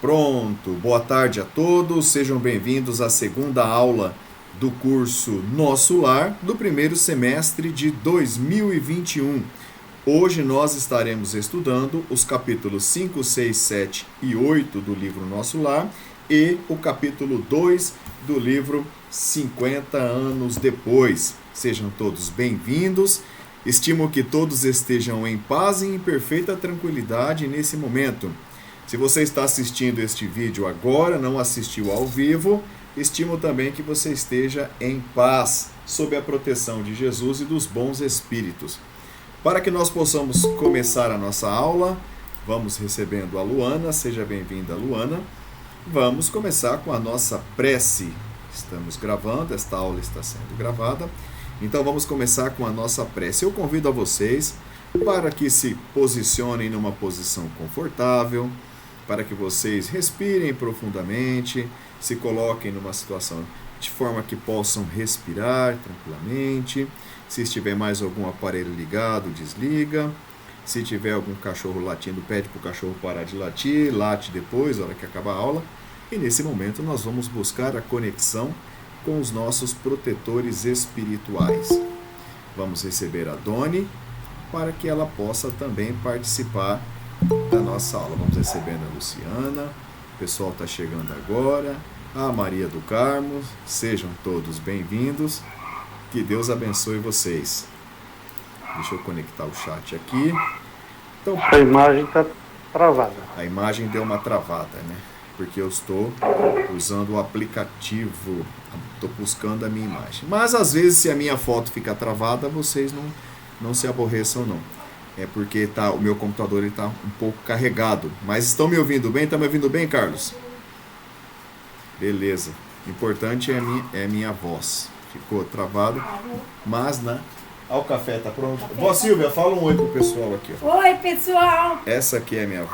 Pronto, boa tarde a todos, sejam bem-vindos à segunda aula do curso Nosso Lar do primeiro semestre de 2021. Hoje nós estaremos estudando os capítulos 5, 6, 7 e 8 do livro Nosso Lar e o capítulo 2 do livro 50 anos depois. Sejam todos bem-vindos. Estimo que todos estejam em paz e em perfeita tranquilidade nesse momento. Se você está assistindo este vídeo agora, não assistiu ao vivo, estimo também que você esteja em paz, sob a proteção de Jesus e dos bons espíritos. Para que nós possamos começar a nossa aula, vamos recebendo a Luana, seja bem-vinda, Luana. Vamos começar com a nossa prece. Estamos gravando, esta aula está sendo gravada, então vamos começar com a nossa prece. Eu convido a vocês para que se posicionem numa posição confortável, para que vocês respirem profundamente, se coloquem numa situação de forma que possam respirar tranquilamente. Se estiver mais algum aparelho ligado, desliga. Se tiver algum cachorro latindo, pede para o cachorro parar de latir, late depois, na hora que acabar a aula. E nesse momento nós vamos buscar a conexão com os nossos protetores espirituais. Vamos receber a Doni para que ela possa também participar da nossa aula. Vamos recebendo a Luciana, o pessoal está chegando agora, a Maria do Carmo, sejam todos bem-vindos, que Deus abençoe vocês. Deixa eu conectar o chat aqui. Então, a imagem está travada. A imagem deu uma travada, né? Porque eu estou usando o aplicativo, estou buscando a minha imagem. Mas às vezes, se a minha foto ficar travada, vocês não se aborreçam, não. É porque o meu computador está um pouco carregado. Mas estão me ouvindo bem? Estão me ouvindo bem, Carlos? Beleza. O importante é a minha voz. Ficou travado. Mas, né? O café está pronto. Vó Silvia, fala um oi pro pessoal aqui. Ó. Oi, pessoal. Essa aqui é minha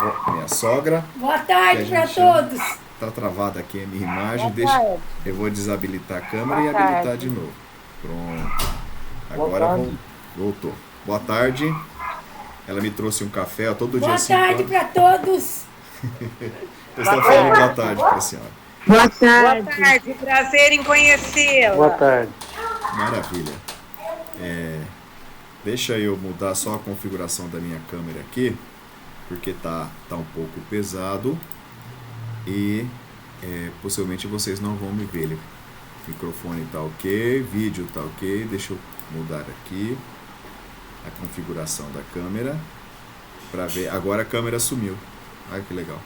sogra. Boa tarde para todos. Está travada aqui a minha imagem. Eu vou desabilitar a câmera e habilitar de novo. Pronto. Agora voltou. Boa tarde. Ela me trouxe um café, ó, todo dia assim. Boa tarde para todos. Eu estou falando boa tarde para a senhora. Boa tarde. Boa tarde, prazer em conhecê-la. Boa tarde. Maravilha. Deixa eu mudar só a configuração da minha câmera aqui, porque tá um pouco pesado e possivelmente vocês não vão me ver. O microfone está ok, vídeo está ok. Deixa eu mudar aqui a configuração da câmera para ver. Agora a câmera sumiu. Ai, que legal.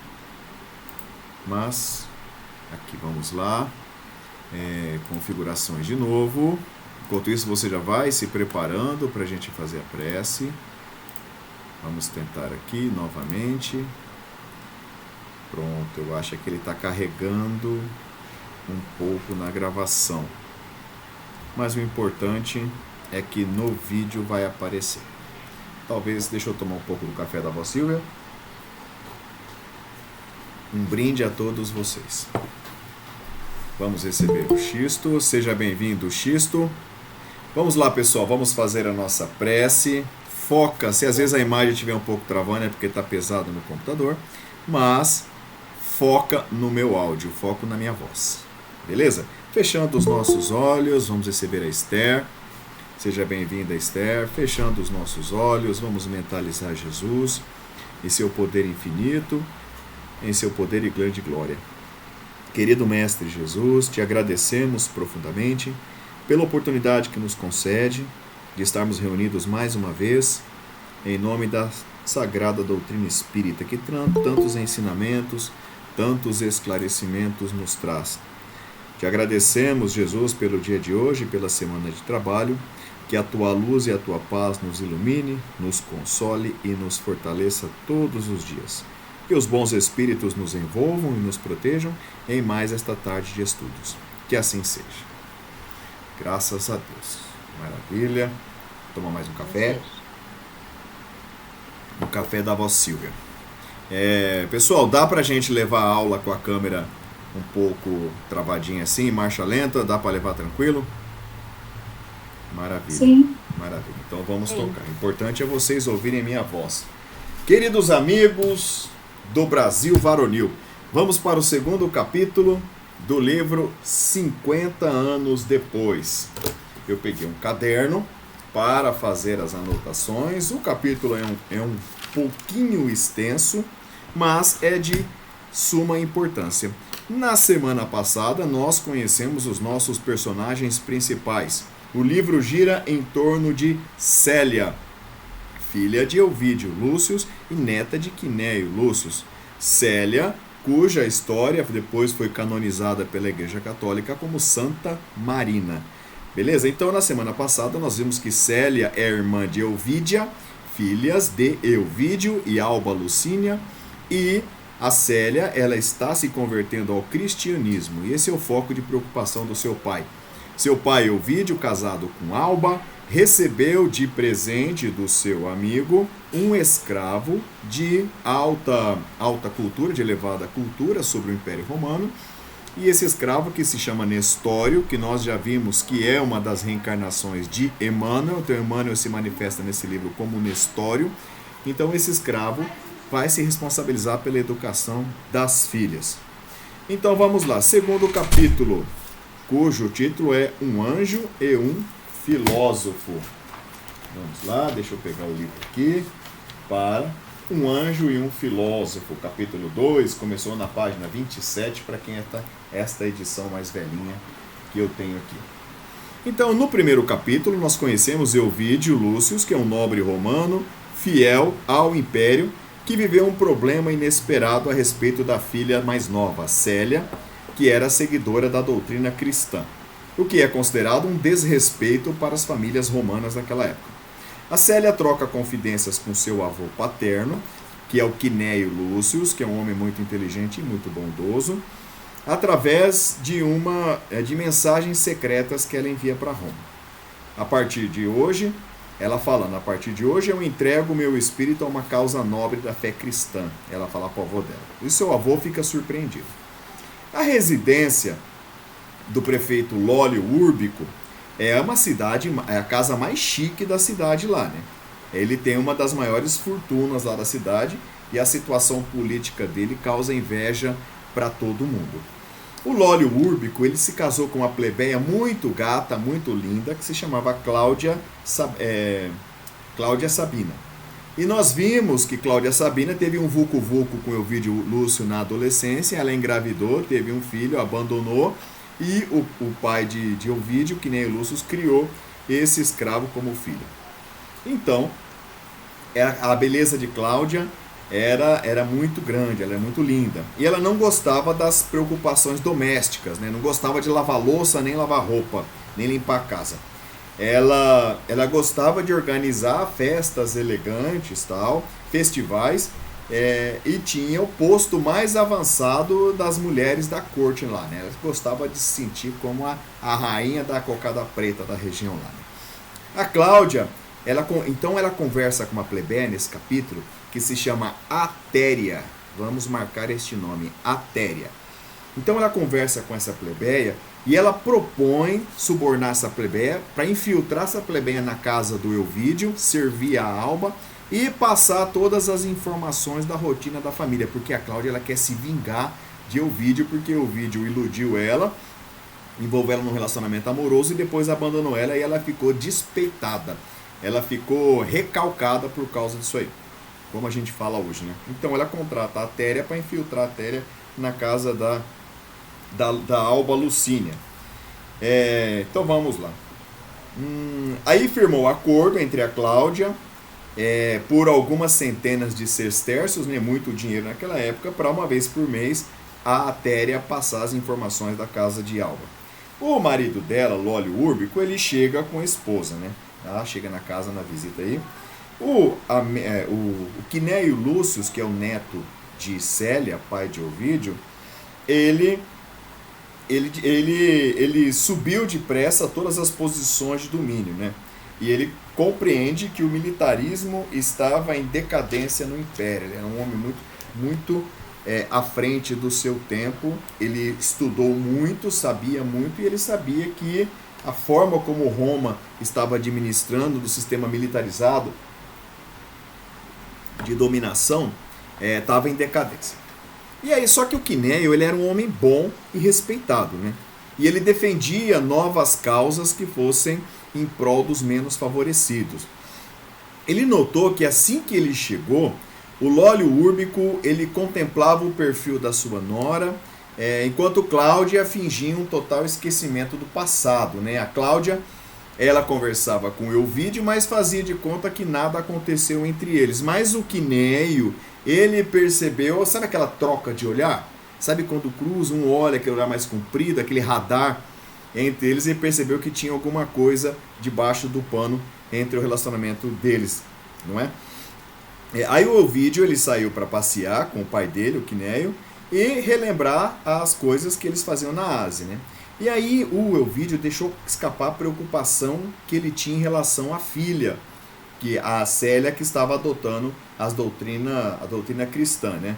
Mas aqui, vamos lá. Configurações de novo. Enquanto isso, você já vai se preparando para a gente fazer a prece. Vamos tentar aqui novamente. Pronto, eu acho que ele está carregando um pouco na gravação. Mas o importante é que no vídeo vai aparecer. Talvez, deixa eu tomar um pouco do café da vó Silvia. Um brinde a todos vocês. Vamos receber o Xisto. Seja bem-vindo, Xisto. Vamos lá, pessoal, vamos fazer a nossa prece. Foca, se às vezes a imagem estiver um pouco travando é porque está pesado no computador, mas foca no meu áudio, foco na minha voz. Beleza? Fechando os nossos olhos, vamos receber a Esther. Seja bem-vinda, Esther. Fechando os nossos olhos, vamos mentalizar Jesus e seu poder infinito, em seu poder e grande glória. Querido Mestre Jesus, te agradecemos profundamente pela oportunidade que nos concede de estarmos reunidos mais uma vez em nome da sagrada doutrina espírita que tantos ensinamentos, tantos esclarecimentos nos traz. Te agradecemos, Jesus, pelo dia de hoje, pela semana de trabalho, que a tua luz e a tua paz nos ilumine, nos console e nos fortaleça todos os dias. Que os bons espíritos nos envolvam e nos protejam em mais esta tarde de estudos. Que assim seja. Graças a Deus. Maravilha. Toma mais um café. O café da vó Silvia. Pessoal, dá pra gente levar a aula com a câmera um pouco travadinha assim, em marcha lenta? Dá pra levar tranquilo? Maravilha. Sim. Maravilha. Então vamos tocar. O importante é vocês ouvirem minha voz. Queridos amigos do Brasil Varonil, Vamos para o segundo capítulo do livro 50 anos depois. Eu peguei um caderno para fazer as anotações. O capítulo é um pouquinho extenso, mas é de suma importância. Na semana passada, nós conhecemos os nossos personagens principais. O livro gira em torno de Célia, filha de Ovídio Lúcius e neta de Quinéio Lúcius. Célia, cuja história depois foi canonizada pela Igreja Católica como Santa Marina. Beleza? Então, na semana passada, nós vimos que Célia é irmã de Ovídia, filhas de Ovídio e Alba Lucínia, e a Célia, ela está se convertendo ao cristianismo, e esse é o foco de preocupação do seu pai. Seu pai, Ovídio, casado com Alba, recebeu de presente do seu amigo um escravo de alta cultura, de elevada cultura sobre o Império Romano, e esse escravo que se chama Nestório, que nós já vimos que é uma das reencarnações de Emmanuel, então Emmanuel se manifesta nesse livro como Nestório. Então esse escravo vai se responsabilizar pela educação das filhas. Então vamos lá, segundo capítulo, cujo título é Um Anjo e um Filósofo. Vamos lá, deixa eu pegar o livro aqui. Para Um Anjo e um Filósofo, capítulo 2, começou na página 27, para quem é esta edição mais velhinha que eu tenho aqui. Então, no primeiro capítulo, nós conhecemos Ovídio Lúcius, que é um nobre romano, fiel ao Império, que viveu um problema inesperado a respeito da filha mais nova, Célia, que era seguidora da doutrina cristã, o que é considerado um desrespeito para as famílias romanas daquela época. A Célia troca confidências com seu avô paterno, que é o Quinéio Lúcius, que é um homem muito inteligente e muito bondoso, através de mensagens secretas que ela envia para Roma. A partir de hoje, ela falando, a partir de hoje eu entrego o meu espírito a uma causa nobre da fé cristã. Ela fala para o avô dela. E seu avô fica surpreendido. A residência do prefeito Lólio Úrbico é uma cidade, é a casa mais chique da cidade lá, né? Ele tem uma das maiores fortunas lá da cidade e a situação política dele causa inveja para todo mundo. O Lólio Úrbico, ele se casou com uma plebeia muito gata, muito linda, que se chamava Cláudia Sabina. E nós vimos que Cláudia Sabina teve um vucu-vucu com Ovídio Lúcio na adolescência, ela engravidou, teve um filho, abandonou, e o pai de Ovídio, Quinéio Lúcio, criou esse escravo como filho. Então, a beleza de Cláudia era muito grande, ela é muito linda. E ela não gostava das preocupações domésticas, né? Não gostava de lavar louça, nem lavar roupa, nem limpar a casa. Ela gostava de organizar festas elegantes, tal, festivais, e tinha o posto mais avançado das mulheres da corte lá, né? Ela gostava de se sentir como a rainha da cocada preta da região lá, né? A Cláudia, ela conversa com uma plebeia nesse capítulo que se chama Atéria. Vamos marcar este nome, Atéria. Então ela conversa com essa plebeia e ela propõe subornar essa plebeia para infiltrar essa plebeia na casa do Ovídio, servir a Alba e passar todas as informações da rotina da família, porque a Cláudia ela quer se vingar de Ovídio, porque Ovídio iludiu ela, envolveu ela num relacionamento amoroso e depois abandonou ela e ela ficou despeitada. Ela ficou recalcada por causa disso aí, como a gente fala hoje, né? Então ela contrata a Atéria para infiltrar a Atéria na casa da Alba Lucínia. Então vamos lá. Aí firmou acordo entre a Cláudia por algumas centenas de sestércios, né, muito dinheiro naquela época, para uma vez por mês a Atéria passar as informações da casa de Alba. O marido dela, Lólio Úrbico, ele chega com a esposa, né? Ela chega na casa na visita aí. O Quinéio Lúcius, que é o neto de Célia, pai de Ovídio, ele subiu depressa todas as posições de domínio, né? E ele compreende que o militarismo estava em decadência no Império. Ele era um homem muito à frente do seu tempo. Ele estudou muito, sabia muito, e ele sabia que a forma como Roma estava administrando do sistema militarizado de dominação estava em decadência. E aí, só que o Quinéio, ele era um homem bom e respeitado, né? E ele defendia novas causas que fossem em prol dos menos favorecidos. Ele notou que assim que ele chegou, o Lólio Úrbico, ele contemplava o perfil da sua nora, enquanto Cláudia fingia um total esquecimento do passado, né? A Cláudia, ela conversava com o Elvídio, mas fazia de conta que nada aconteceu entre eles. Mas o Quinéio, ele percebeu, sabe aquela troca de olhar? Sabe quando cruza, um olha, aquele olhar mais comprido, aquele radar entre eles, e percebeu que tinha alguma coisa debaixo do pano entre o relacionamento deles, não é? Aí o Elvídio, ele saiu para passear com o pai dele, o Quinéio, e relembrar as coisas que eles faziam na Ásia, né? E aí o Elvídio deixou escapar a preocupação que ele tinha em relação à filha, que a Célia, que estava adotando a doutrina cristã, né?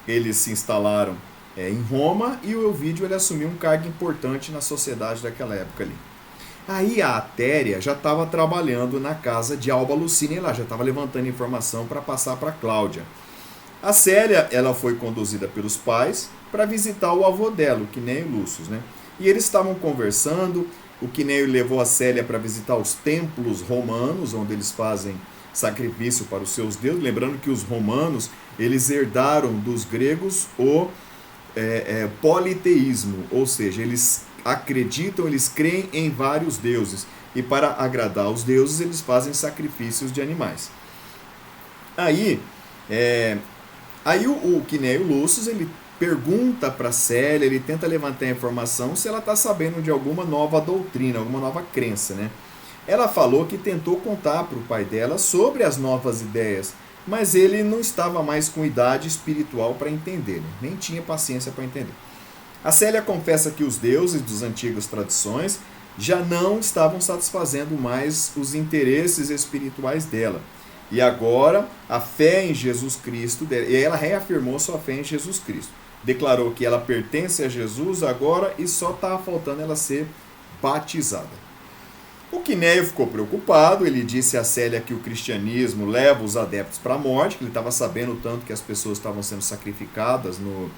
Eles se instalaram em Roma e o Elvídio, ele assumiu um cargo importante na sociedade daquela época ali. Aí a Atéria já estava trabalhando na casa de Alba Lucínia, ela já estava levantando informação para passar para Cláudia. A Célia, ela foi conduzida pelos pais para visitar o avô dela, o Quinéio Lúcio, né? E eles estavam conversando, o Quinéio levou a Célia para visitar os templos romanos, onde eles fazem sacrifício para os seus deuses. Lembrando que os romanos, eles herdaram dos gregos o politeísmo, ou seja, eles acreditam, eles creem em vários deuses. E para agradar os deuses, eles fazem sacrifícios de animais. Aí o Quinéio Lúcio, ele pergunta para Célia, ele tenta levantar a informação se ela está sabendo de alguma nova doutrina, alguma nova crença, né? Ela falou que tentou contar para o pai dela sobre as novas ideias, mas ele não estava mais com idade espiritual para entender, né? Nem tinha paciência para entender. A Célia confessa que os deuses das antigas tradições já não estavam satisfazendo mais os interesses espirituais dela. E agora, a fé em Jesus Cristo, e ela reafirmou sua fé em Jesus Cristo. Declarou que ela pertence a Jesus agora e só estava faltando ela ser batizada. O Quinéio ficou preocupado, ele disse a Célia que o cristianismo leva os adeptos para a morte, que ele estava sabendo tanto que as pessoas estavam sendo sacrificadas no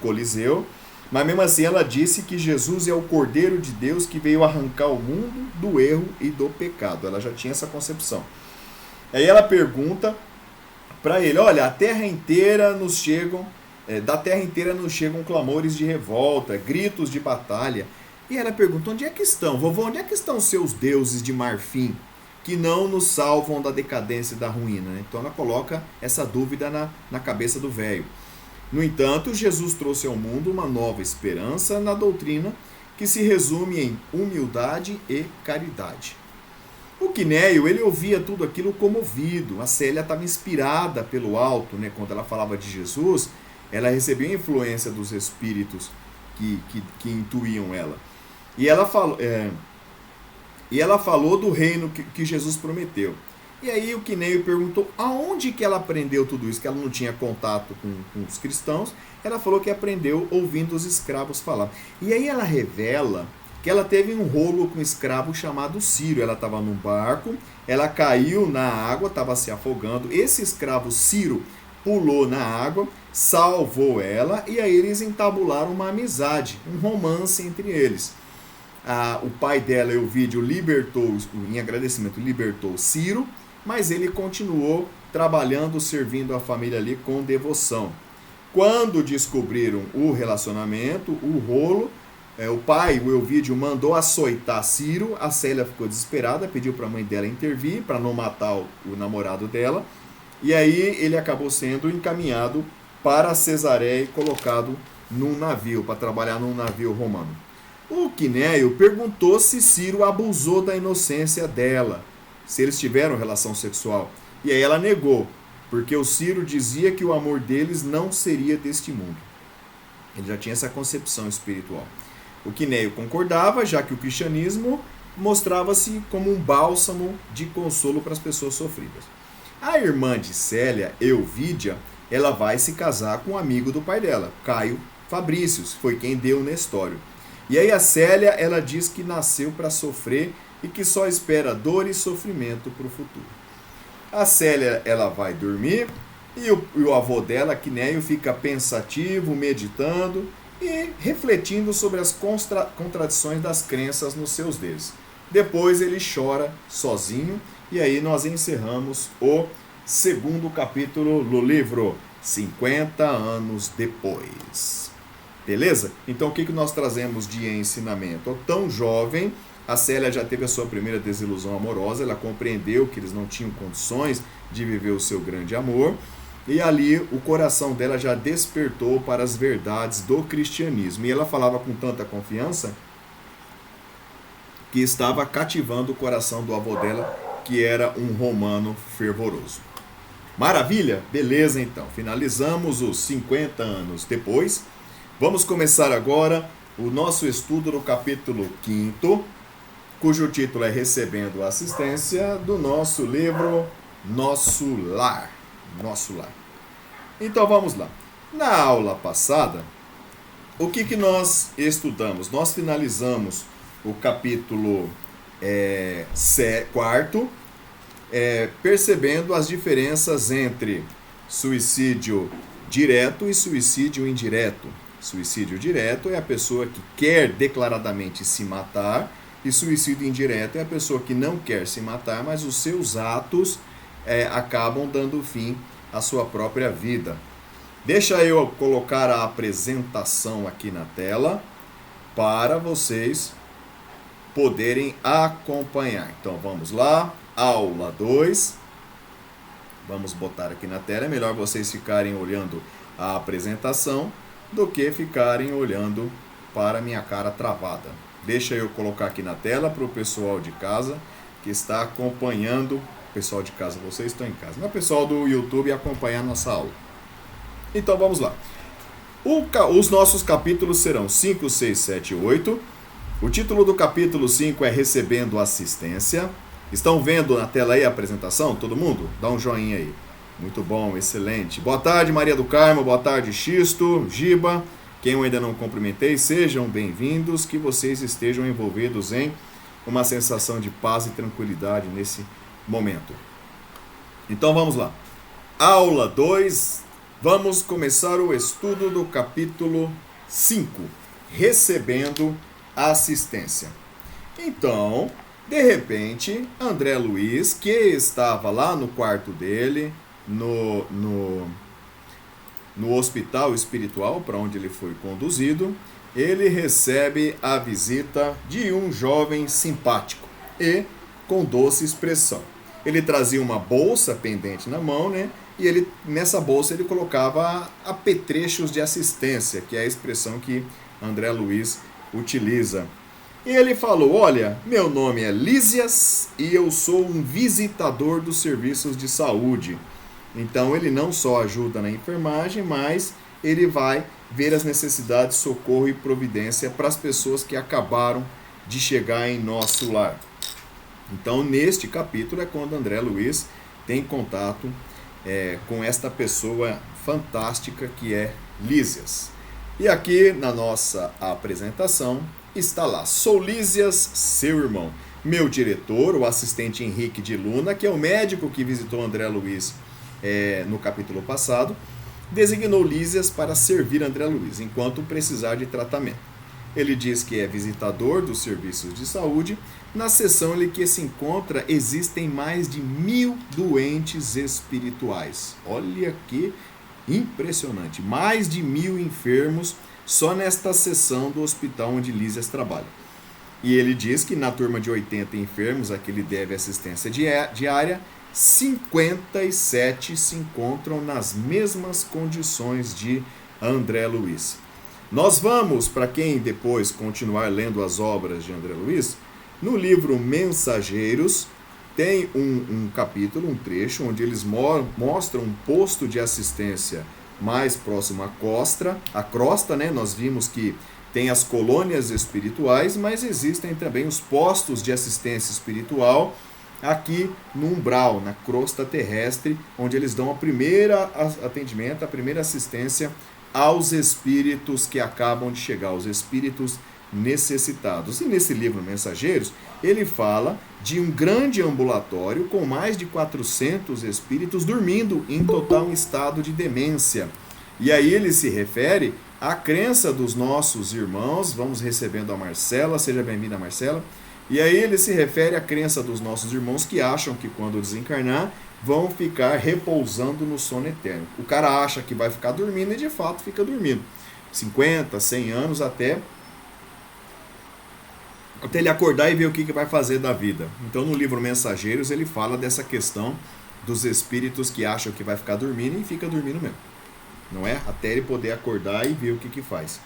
Coliseu. Mas mesmo assim ela disse que Jesus é o Cordeiro de Deus que veio arrancar o mundo do erro e do pecado. Ela já tinha essa concepção. Aí ela pergunta para ele, olha, da terra inteira nos chegam clamores de revolta, gritos de batalha. E ela pergunta, onde é que estão? Vovô, onde é que estão seus deuses de marfim que não nos salvam da decadência e da ruína? Então ela coloca essa dúvida na cabeça do velho. No entanto, Jesus trouxe ao mundo uma nova esperança na doutrina que se resume em humildade e caridade. O Quinéio, ele ouvia tudo aquilo comovido. A Célia estava inspirada pelo alto, né? Quando ela falava de Jesus, ela recebia a influência dos espíritos que intuíam ela. E ela falou do reino que Jesus prometeu. E aí o Quinéio perguntou aonde que ela aprendeu tudo isso, que ela não tinha contato com os cristãos. Ela falou que aprendeu ouvindo os escravos falar. E aí ela revela que ela teve um rolo com um escravo chamado Ciro. Ela estava num barco, ela caiu na água, estava se afogando. Esse escravo Ciro pulou na água, salvou ela, e aí eles entabularam uma amizade, um romance entre eles. O pai dela, Elvídio, em agradecimento, libertou Ciro, mas ele continuou trabalhando, servindo a família ali com devoção. Quando descobriram o relacionamento, o rolo, o pai, o Elvídio, mandou açoitar Ciro. A Célia ficou desesperada, pediu para a mãe dela intervir para não matar o namorado dela. E aí ele acabou sendo encaminhado para Cesareia e colocado num navio, para trabalhar num navio romano. O Quinéio perguntou se Ciro abusou da inocência dela, se eles tiveram relação sexual. E aí ela negou, porque o Ciro dizia que o amor deles não seria deste mundo. Ele já tinha essa concepção espiritual. O Quinéio concordava, já que o cristianismo mostrava-se como um bálsamo de consolo para as pessoas sofridas. A irmã de Célia, Elvídia, ela vai se casar com um amigo do pai dela, Caio Fabrícios, foi quem deu o Nestório. E aí a Célia, ela diz que nasceu para sofrer e que só espera dor e sofrimento para o futuro. A Célia, ela vai dormir E o avô dela, Quinéio, fica pensativo, meditando e refletindo sobre as contradições das crenças nos seus deuses. Depois ele chora sozinho e aí nós encerramos o segundo capítulo do livro 50 anos depois. Beleza? Então o que nós trazemos de ensinamento? Tão jovem, a Célia já teve a sua primeira desilusão amorosa, ela compreendeu que eles não tinham condições de viver o seu grande amor, e ali o coração dela já despertou para as verdades do cristianismo. E ela falava com tanta confiança que estava cativando o coração do avô dela, que era um romano fervoroso. Maravilha? Beleza, então. Finalizamos os 50 anos depois. Vamos começar agora o nosso estudo do capítulo 5º, cujo título é Recebendo a Assistência, do nosso livro Nosso Lar. Nosso Lar. Então vamos lá. Na aula passada, o que nós estudamos? Nós finalizamos o capítulo 4º, percebendo as diferenças entre suicídio direto e suicídio indireto. Suicídio direto é a pessoa que quer declaradamente se matar, e suicídio indireto é a pessoa que não quer se matar, mas os seus atos acabam dando fim à sua própria vida. Deixa eu colocar a apresentação aqui na tela para vocês poderem acompanhar. Então vamos lá, aula 2. Vamos botar aqui na tela. É melhor vocês ficarem olhando a apresentação do que ficarem olhando para a minha cara travada. Deixa eu colocar aqui na tela para o pessoal de casa que está acompanhando. Pessoal de casa, vocês estão em casa. Mas o pessoal do YouTube acompanhar a nossa aula. Então vamos lá. Os nossos capítulos serão 5, 6, 7 e 8. O título do capítulo 5 é Recebendo Assistência. Estão vendo na tela aí a apresentação? Todo mundo? Dá um joinha aí. Muito bom, excelente. Boa tarde, Maria do Carmo. Boa tarde, Xisto, Giba. Quem eu ainda não cumprimentei, sejam bem-vindos. Que vocês estejam envolvidos em uma sensação de paz e tranquilidade nesse momento. Então vamos lá. Aula 2. Vamos começar o estudo do capítulo 5. Recebendo assistência. Então, de repente, André Luiz, que estava lá no quarto dele, no hospital espiritual para onde ele foi conduzido, ele recebe a visita de um jovem simpático e com doce expressão. Ele trazia uma bolsa pendente na mão, né? E nessa bolsa ele colocava apetrechos de assistência, que é a expressão que André Luiz utiliza. E ele falou: olha, meu nome é Lísias e eu sou um visitador dos serviços de saúde. Então ele não só ajuda na enfermagem, mas ele vai ver as necessidades, socorro e providência para as pessoas que acabaram de chegar em nosso lar. Então neste capítulo é quando André Luiz tem contato com esta pessoa fantástica que é Lísias. E aqui na nossa apresentação está lá: sou Lísias, seu irmão. Meu diretor, o assistente Henrique de Luna, que é o médico que visitou André Luiz no capítulo passado, designou Lísias para servir André Luiz enquanto precisar de tratamento. Ele diz que é visitador dos serviços de saúde. Na seção em que se encontra, existem mais de 1000 doentes espirituais. Olha que impressionante! Mais de 1000 enfermos só nesta seção do hospital onde Lísias trabalha. E ele diz que na turma de 80 enfermos a que ele deve assistência diária, 57 se encontram nas mesmas condições de André Luiz. Nós vamos, para quem depois continuar lendo as obras de André Luiz, no livro Mensageiros, tem um capítulo, um trecho, onde eles mostram um posto de assistência mais próximo à crosta, né? Nós vimos que tem as colônias espirituais, mas existem também os postos de assistência espiritual aqui no umbral, na crosta terrestre, onde eles dão o primeiro atendimento, a primeira assistência aos espíritos que acabam de chegar, os espíritos necessitados. E nesse livro Mensageiros, ele fala de um grande ambulatório com mais de 400 espíritos dormindo em total estado de demência. E aí ele se refere à crença dos nossos irmãos. Vamos recebendo a Marcela, seja bem-vinda, Marcela. E aí ele se refere à crença dos nossos irmãos que acham que quando desencarnar vão ficar repousando no sono eterno. O cara acha que vai ficar dormindo e de fato fica dormindo. 50, 100 anos até ele acordar e ver o que vai fazer da vida. Então no livro Mensageiros ele fala dessa questão dos espíritos que acham que vai ficar dormindo e fica dormindo mesmo. Não é? Até ele poder acordar e ver o que faz.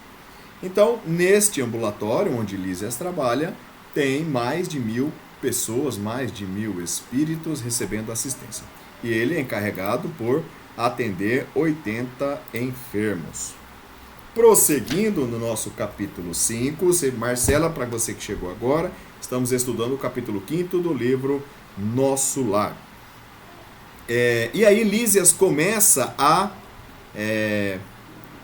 Então, neste ambulatório onde Lísias trabalha, tem mais de 1000 pessoas, mais de 1000 espíritos recebendo assistência. E ele é encarregado por atender 80 enfermos. Prosseguindo no nosso capítulo 5, Marcela, para você que chegou agora, estamos estudando o capítulo 5 do livro Nosso Lar. E aí Lísias começa a...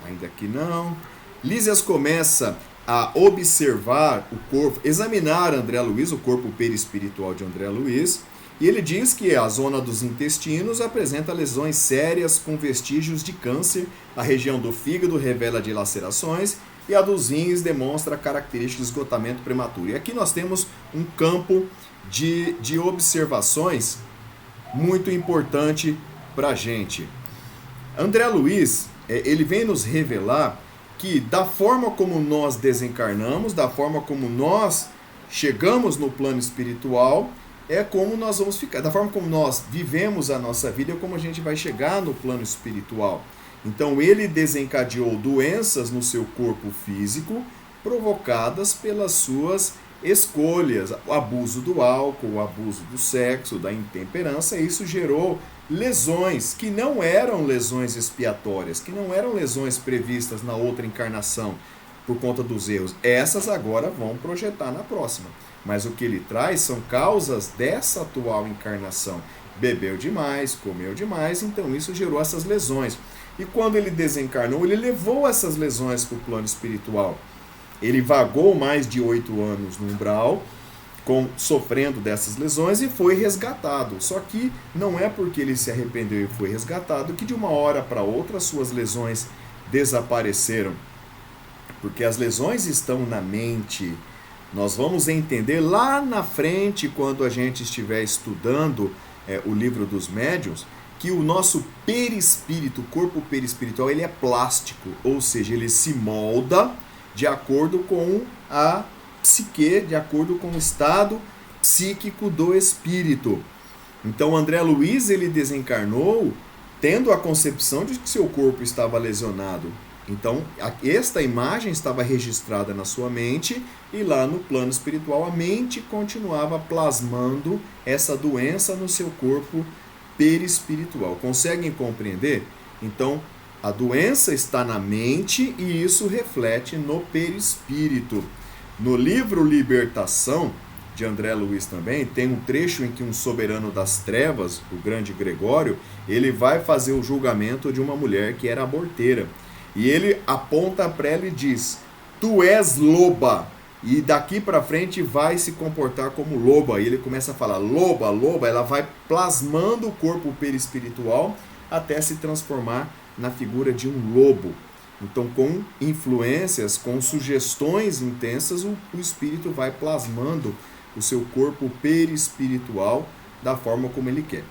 ainda aqui não... Lísias começa a observar o corpo, examinar André Luiz, o corpo perispiritual de André Luiz, e ele diz que a zona dos intestinos apresenta lesões sérias com vestígios de câncer, a região do fígado revela dilacerações e a dos rins demonstra características de esgotamento prematuro. E aqui nós temos um campo de observações muito importante para a gente. André Luiz, ele vem nos revelar que da forma como nós desencarnamos, da forma como nós chegamos no plano espiritual, é como nós vamos ficar. Da forma como nós vivemos a nossa vida, é como a gente vai chegar no plano espiritual. Então ele desencadeou doenças no seu corpo físico provocadas pelas suas escolhas, o abuso do álcool, o abuso do sexo, da intemperança, e isso gerou lesões que não eram lesões expiatórias, que não eram lesões previstas na outra encarnação por conta dos erros. Essas agora vão projetar na próxima. Mas o que ele traz são causas dessa atual encarnação. Bebeu demais, comeu demais, então isso gerou essas lesões. E quando ele desencarnou, ele levou essas lesões para o plano espiritual. Ele vagou mais de 8 anos no umbral, sofrendo dessas lesões e foi resgatado. Só que não é porque ele se arrependeu e foi resgatado que de uma hora para outra suas lesões desapareceram. Porque as lesões estão na mente. Nós vamos entender lá na frente, quando a gente estiver estudando o livro dos médiuns, que o nosso perispírito, o corpo perispiritual, ele é plástico, ou seja, ele se molda de acordo com a psique, de acordo com o estado psíquico do espírito. Então André Luiz, ele desencarnou tendo a concepção de que seu corpo estava lesionado. Então esta imagem estava registrada na sua mente e lá no plano espiritual a mente continuava plasmando essa doença no seu corpo perispiritual. Conseguem compreender? Então a doença está na mente e isso reflete no perispírito. No livro Libertação, de André Luiz também, tem um trecho em que um soberano das trevas, o grande Gregório, ele vai fazer o julgamento de uma mulher que era aborteira. E ele aponta para ela e diz: tu és loba, e daqui para frente vai se comportar como loba. E ele começa a falar loba, loba, ela vai plasmando o corpo perispiritual até se transformar na figura de um lobo. Então, com influências, com sugestões intensas, o espírito vai plasmando o seu corpo perispiritual da forma como ele quer.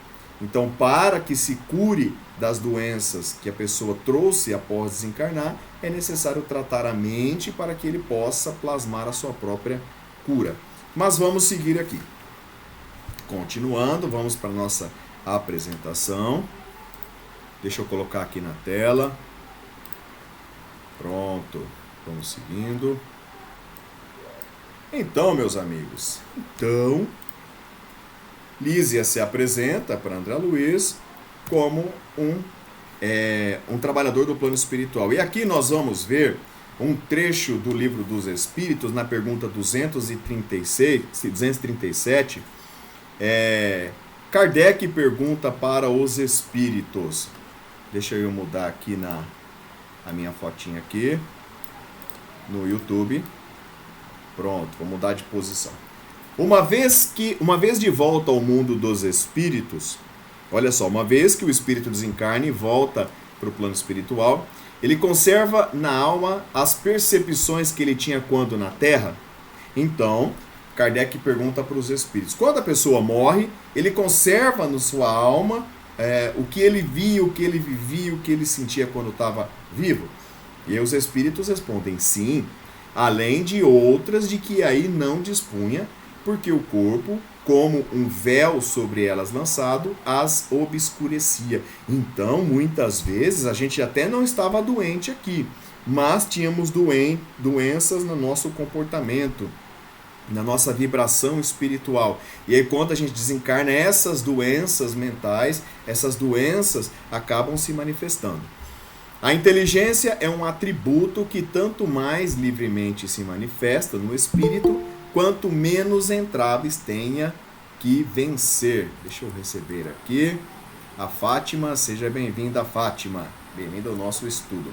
Então, para que se cure das doenças que a pessoa trouxe após desencarnar, é necessário tratar a mente para que ele possa plasmar a sua própria cura. Mas vamos seguir aqui. Continuando, vamos para a nossa apresentação. Deixa eu colocar aqui na tela. Pronto, vamos seguindo. Então, meus amigos, Lísias se apresenta para André Luiz como um trabalhador do plano espiritual. E aqui nós vamos ver um trecho do Livro dos Espíritos, na pergunta 237. Kardec pergunta para os espíritos. Deixa eu mudar aqui a minha fotinha aqui no YouTube. Pronto, vou mudar de posição. Uma vez de volta ao mundo dos espíritos, olha só, uma vez que o espírito desencarna e volta para o plano espiritual, ele conserva na alma as percepções que ele tinha quando na Terra. Então, Kardec pergunta para os espíritos, quando a pessoa morre, ele conserva na sua alma o que ele via, o que ele vivia, o que ele sentia quando estava vivo? E aí os espíritos respondem sim, além de outras de que aí não dispunha, porque o corpo, como um véu sobre elas lançado, as obscurecia. Então, muitas vezes, a gente até não estava doente aqui, mas tínhamos doenças no nosso comportamento, na nossa vibração espiritual. E aí, quando a gente desencarna, essas doenças mentais, essas doenças acabam se manifestando. A inteligência é um atributo que tanto mais livremente se manifesta no espírito, quanto menos entraves tenha que vencer. Deixa eu receber aqui a Fátima. Seja bem-vinda, Fátima. Bem-vinda ao nosso estudo.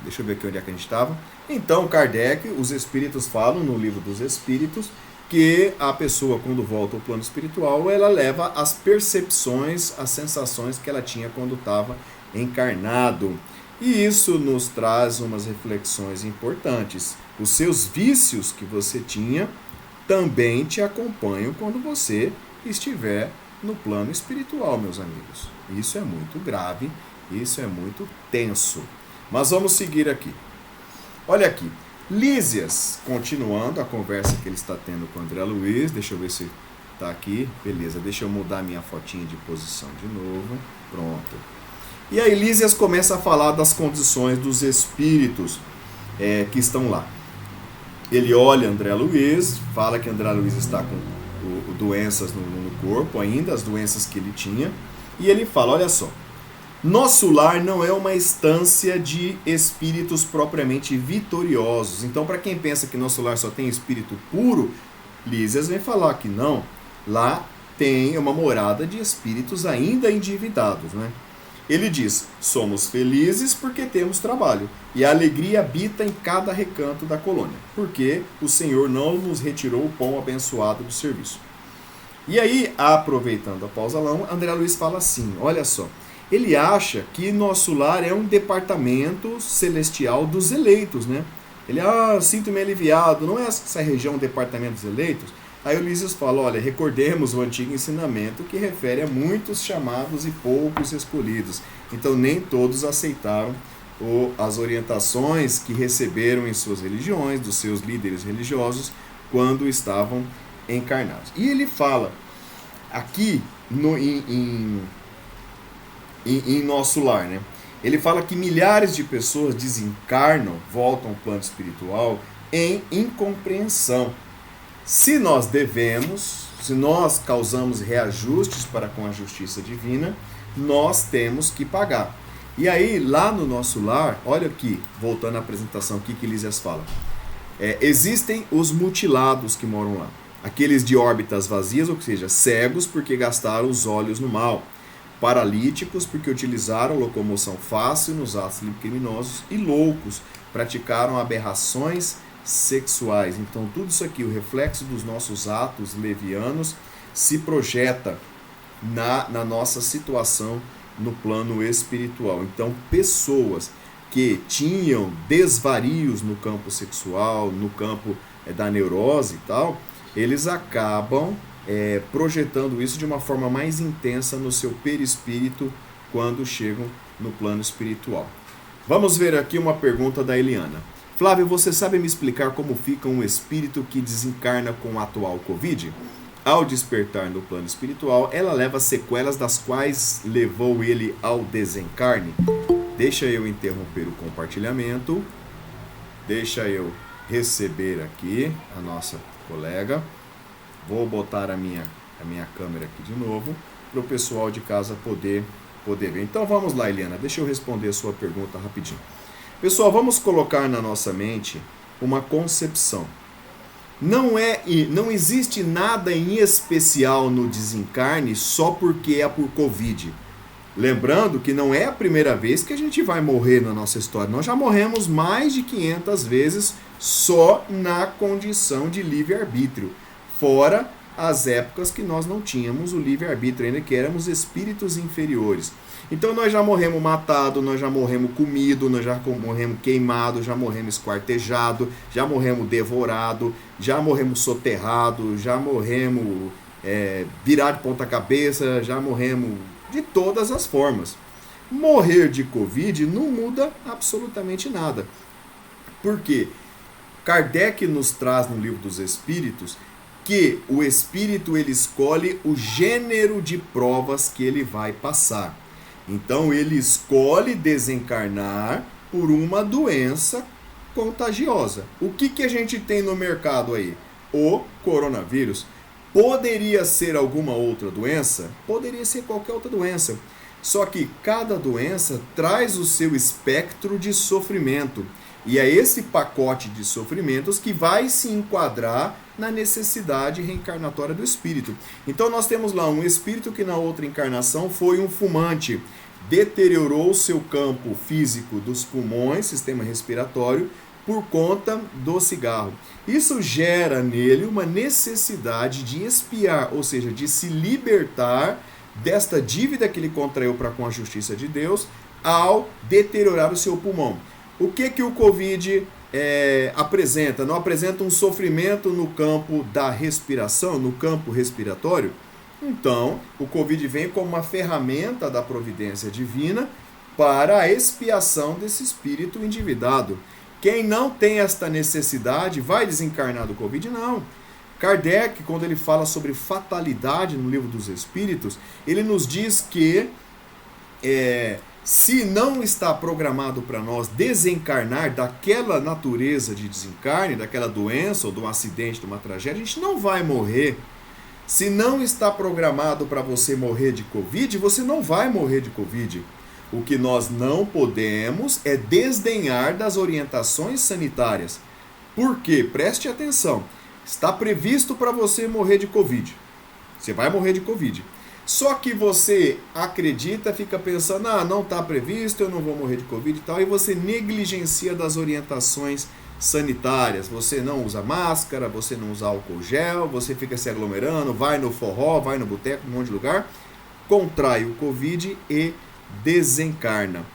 Deixa eu ver aqui onde é que a gente estava. Então, Kardec, os espíritos falam no Livro dos Espíritos que a pessoa, quando volta ao plano espiritual, ela leva as percepções, as sensações que ela tinha quando estava encarnado. E isso nos traz umas reflexões importantes. Os seus vícios que você tinha também te acompanham quando você estiver no plano espiritual, meus amigos. Isso é muito grave, isso é muito tenso. Mas vamos seguir aqui. Olha aqui, Lísias, continuando a conversa que ele está tendo com o André Luiz. Deixa eu ver se está aqui. Beleza, deixa eu mudar minha fotinha de posição de novo. Pronto. E aí Lísias começa a falar das condições dos espíritos que estão lá. Ele olha André Luiz, fala que André Luiz está com doenças no corpo ainda, as doenças que ele tinha, e ele fala, olha só, nosso lar não é uma estância de espíritos propriamente vitoriosos. Então, para quem pensa que nosso lar só tem espírito puro, Lísias vem falar que não, lá tem uma morada de espíritos ainda endividados, né? Ele diz, somos felizes porque temos trabalho, e a alegria habita em cada recanto da colônia, porque o Senhor não nos retirou o pão abençoado do serviço. E aí, aproveitando a pausa longa, André Luiz fala assim, olha só, ele acha que nosso lar é um departamento celestial dos eleitos, né? Ele, sinto-me aliviado, não é essa região um departamento dos eleitos? Aí o Lísias fala, olha, recordemos o antigo ensinamento que refere a muitos chamados e poucos escolhidos. Então nem todos aceitaram as orientações que receberam em suas religiões, dos seus líderes religiosos, quando estavam encarnados. E ele fala, aqui em nosso lar, né? Ele fala que milhares de pessoas desencarnam, voltam ao plano espiritual em incompreensão. Se nós devemos, se nós causamos reajustes para com a justiça divina, nós temos que pagar. E aí, lá no nosso lar, olha aqui, voltando à apresentação, o que Lísias fala. Existem os mutilados que moram lá. Aqueles de órbitas vazias, ou seja, cegos porque gastaram os olhos no mal. Paralíticos porque utilizaram locomoção fácil nos atos criminosos. E loucos, praticaram aberrações sexuais. Então tudo isso aqui, o reflexo dos nossos atos levianos se projeta na nossa situação no plano espiritual. Então pessoas que tinham desvarios no campo sexual, no campo da neurose e tal, eles acabam projetando isso de uma forma mais intensa no seu perispírito quando chegam no plano espiritual. Vamos ver aqui uma pergunta da Eliana. Flávio, você sabe me explicar como fica um espírito que desencarna com a atual Covid? Ao despertar no plano espiritual, ela leva sequelas das quais levou ele ao desencarne? Deixa eu interromper o compartilhamento. Deixa eu receber aqui a nossa colega. Vou botar a minha câmera aqui de novo para o pessoal de casa poder ver. Então vamos lá, Eliana. Deixa eu responder a sua pergunta rapidinho. Pessoal, vamos colocar na nossa mente uma concepção. Não existe nada em especial no desencarne só porque é por Covid. Lembrando que não é a primeira vez que a gente vai morrer na nossa história. Nós já morremos mais de 500 vezes só na condição de livre-arbítrio. Fora as épocas que nós não tínhamos o livre-arbítrio ainda, que éramos espíritos inferiores. Então nós já morremos matado, nós já morremos comido, nós já morremos queimado, já morremos esquartejado, já morremos devorado, já morremos soterrado, já morremos virado de ponta cabeça, já morremos de todas as formas. Morrer de Covid não muda absolutamente nada. Por quê? Kardec nos traz no Livro dos Espíritos que o espírito ele escolhe o gênero de provas que ele vai passar. Então ele escolhe desencarnar por uma doença contagiosa. O que a gente tem no mercado aí? O coronavírus. Poderia ser alguma outra doença? Poderia ser qualquer outra doença. Só que cada doença traz o seu espectro de sofrimento. E é esse pacote de sofrimentos que vai se enquadrar na necessidade reencarnatória do espírito. Então nós temos lá um espírito que na outra encarnação foi um fumante, deteriorou o seu campo físico dos pulmões, sistema respiratório, por conta do cigarro. Isso gera nele uma necessidade de expiar, ou seja, de se libertar desta dívida que ele contraiu para com a justiça de Deus ao deteriorar o seu pulmão. O que o Covid apresenta? Não apresenta um sofrimento no campo da respiração, no campo respiratório? Então, o Covid vem como uma ferramenta da providência divina para a expiação desse espírito endividado. Quem não tem esta necessidade vai desencarnar do Covid? Não. Kardec, quando ele fala sobre fatalidade no Livro dos Espíritos, ele nos diz que se não está programado para nós desencarnar daquela natureza de desencarne, daquela doença ou de um acidente, de uma tragédia, a gente não vai morrer. Se não está programado para você morrer de Covid, você não vai morrer de Covid. O que nós não podemos é desdenhar das orientações sanitárias. Por quê? Preste atenção. Está previsto para você morrer de Covid. Você vai morrer de Covid. Só que você acredita, fica pensando, não está previsto, eu não vou morrer de Covid e tal, e você negligencia das orientações sanitárias. Você não usa máscara, você não usa álcool gel, você fica se aglomerando, vai no forró, vai no boteco, um monte de lugar, contrai o Covid e desencarna.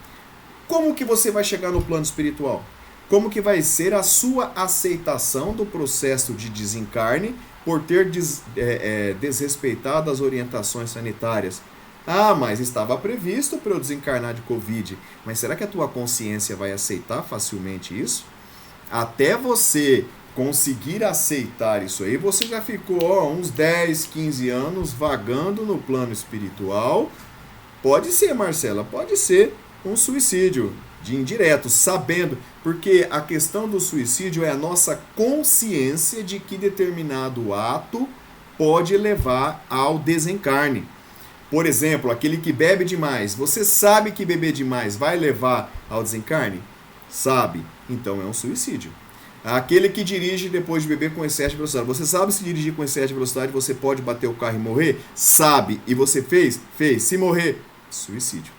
Como que você vai chegar no plano espiritual? Como que vai ser a sua aceitação do processo de desencarne por ter desrespeitado as orientações sanitárias? Mas estava previsto para eu desencarnar de Covid. Mas será que a tua consciência vai aceitar facilmente isso? Até você conseguir aceitar isso aí, você já ficou uns 10, 15 anos vagando no plano espiritual. Pode ser, Marcela, pode ser um suicídio de indireto, sabendo, porque a questão do suicídio é a nossa consciência de que determinado ato pode levar ao desencarne. Por exemplo, aquele que bebe demais, você sabe que beber demais vai levar ao desencarne? Sabe, então é um suicídio. Aquele que dirige depois de beber com excesso de velocidade, você sabe se dirigir com excesso de velocidade você pode bater o carro e morrer? Sabe, e você fez? Fez. Se morrer, suicídio.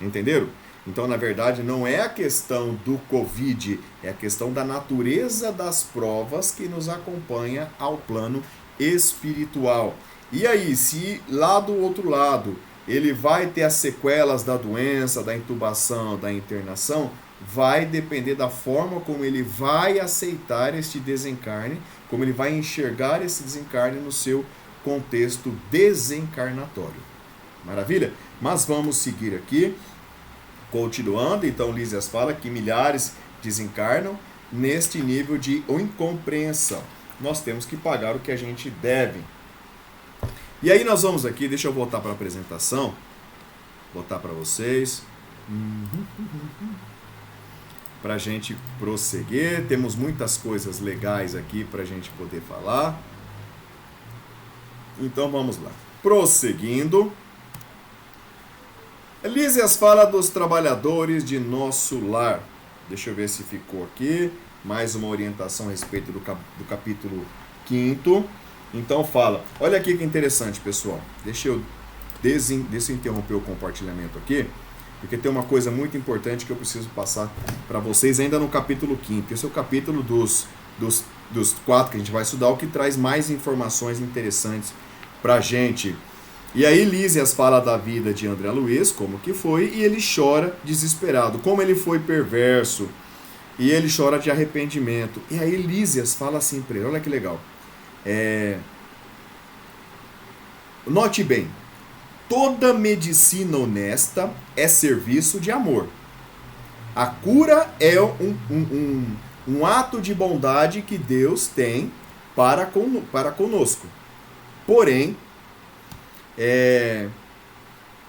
Entenderam? Então, na verdade, não é a questão do Covid, é a questão da natureza das provas que nos acompanha ao plano espiritual. E aí, se lá do outro lado ele vai ter as sequelas da doença, da intubação, da internação, vai depender da forma como ele vai aceitar este desencarne, como ele vai enxergar esse desencarne no seu contexto desencarnatório. Maravilha? Mas vamos seguir aqui. Continuando, então Lísias fala que milhares desencarnam neste nível de incompreensão. Nós temos que pagar o que a gente deve. E aí nós vamos aqui, deixa eu voltar para a apresentação, botar para vocês, para a gente prosseguir. Temos muitas coisas legais aqui para a gente poder falar. Então vamos lá. Prosseguindo. Lísias fala dos trabalhadores de nosso lar. Deixa eu ver se ficou aqui. Mais uma orientação a respeito do capítulo 5º. Então fala. Olha aqui que interessante, pessoal. Deixa desinterromper o compartilhamento aqui, porque tem uma coisa muito importante que eu preciso passar para vocês ainda no capítulo 5º. Esse é o capítulo dos 4 que a gente vai estudar, o que traz mais informações interessantes para a gente. E aí Lísias fala da vida de André Luiz, como que foi, e ele chora desesperado, como ele foi perverso, e ele chora de arrependimento. E aí Lísias fala assim para ele, olha que legal, note bem, toda medicina honesta é serviço de amor. A cura é um ato de bondade que Deus tem para conosco. Porém,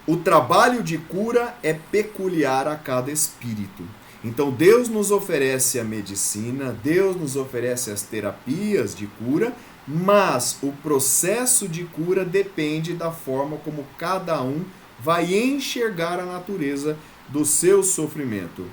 o trabalho de cura é peculiar a cada espírito. Então Deus nos oferece a medicina, Deus nos oferece as terapias de cura, mas o processo de cura depende da forma como cada um vai enxergar a natureza do seu sofrimento.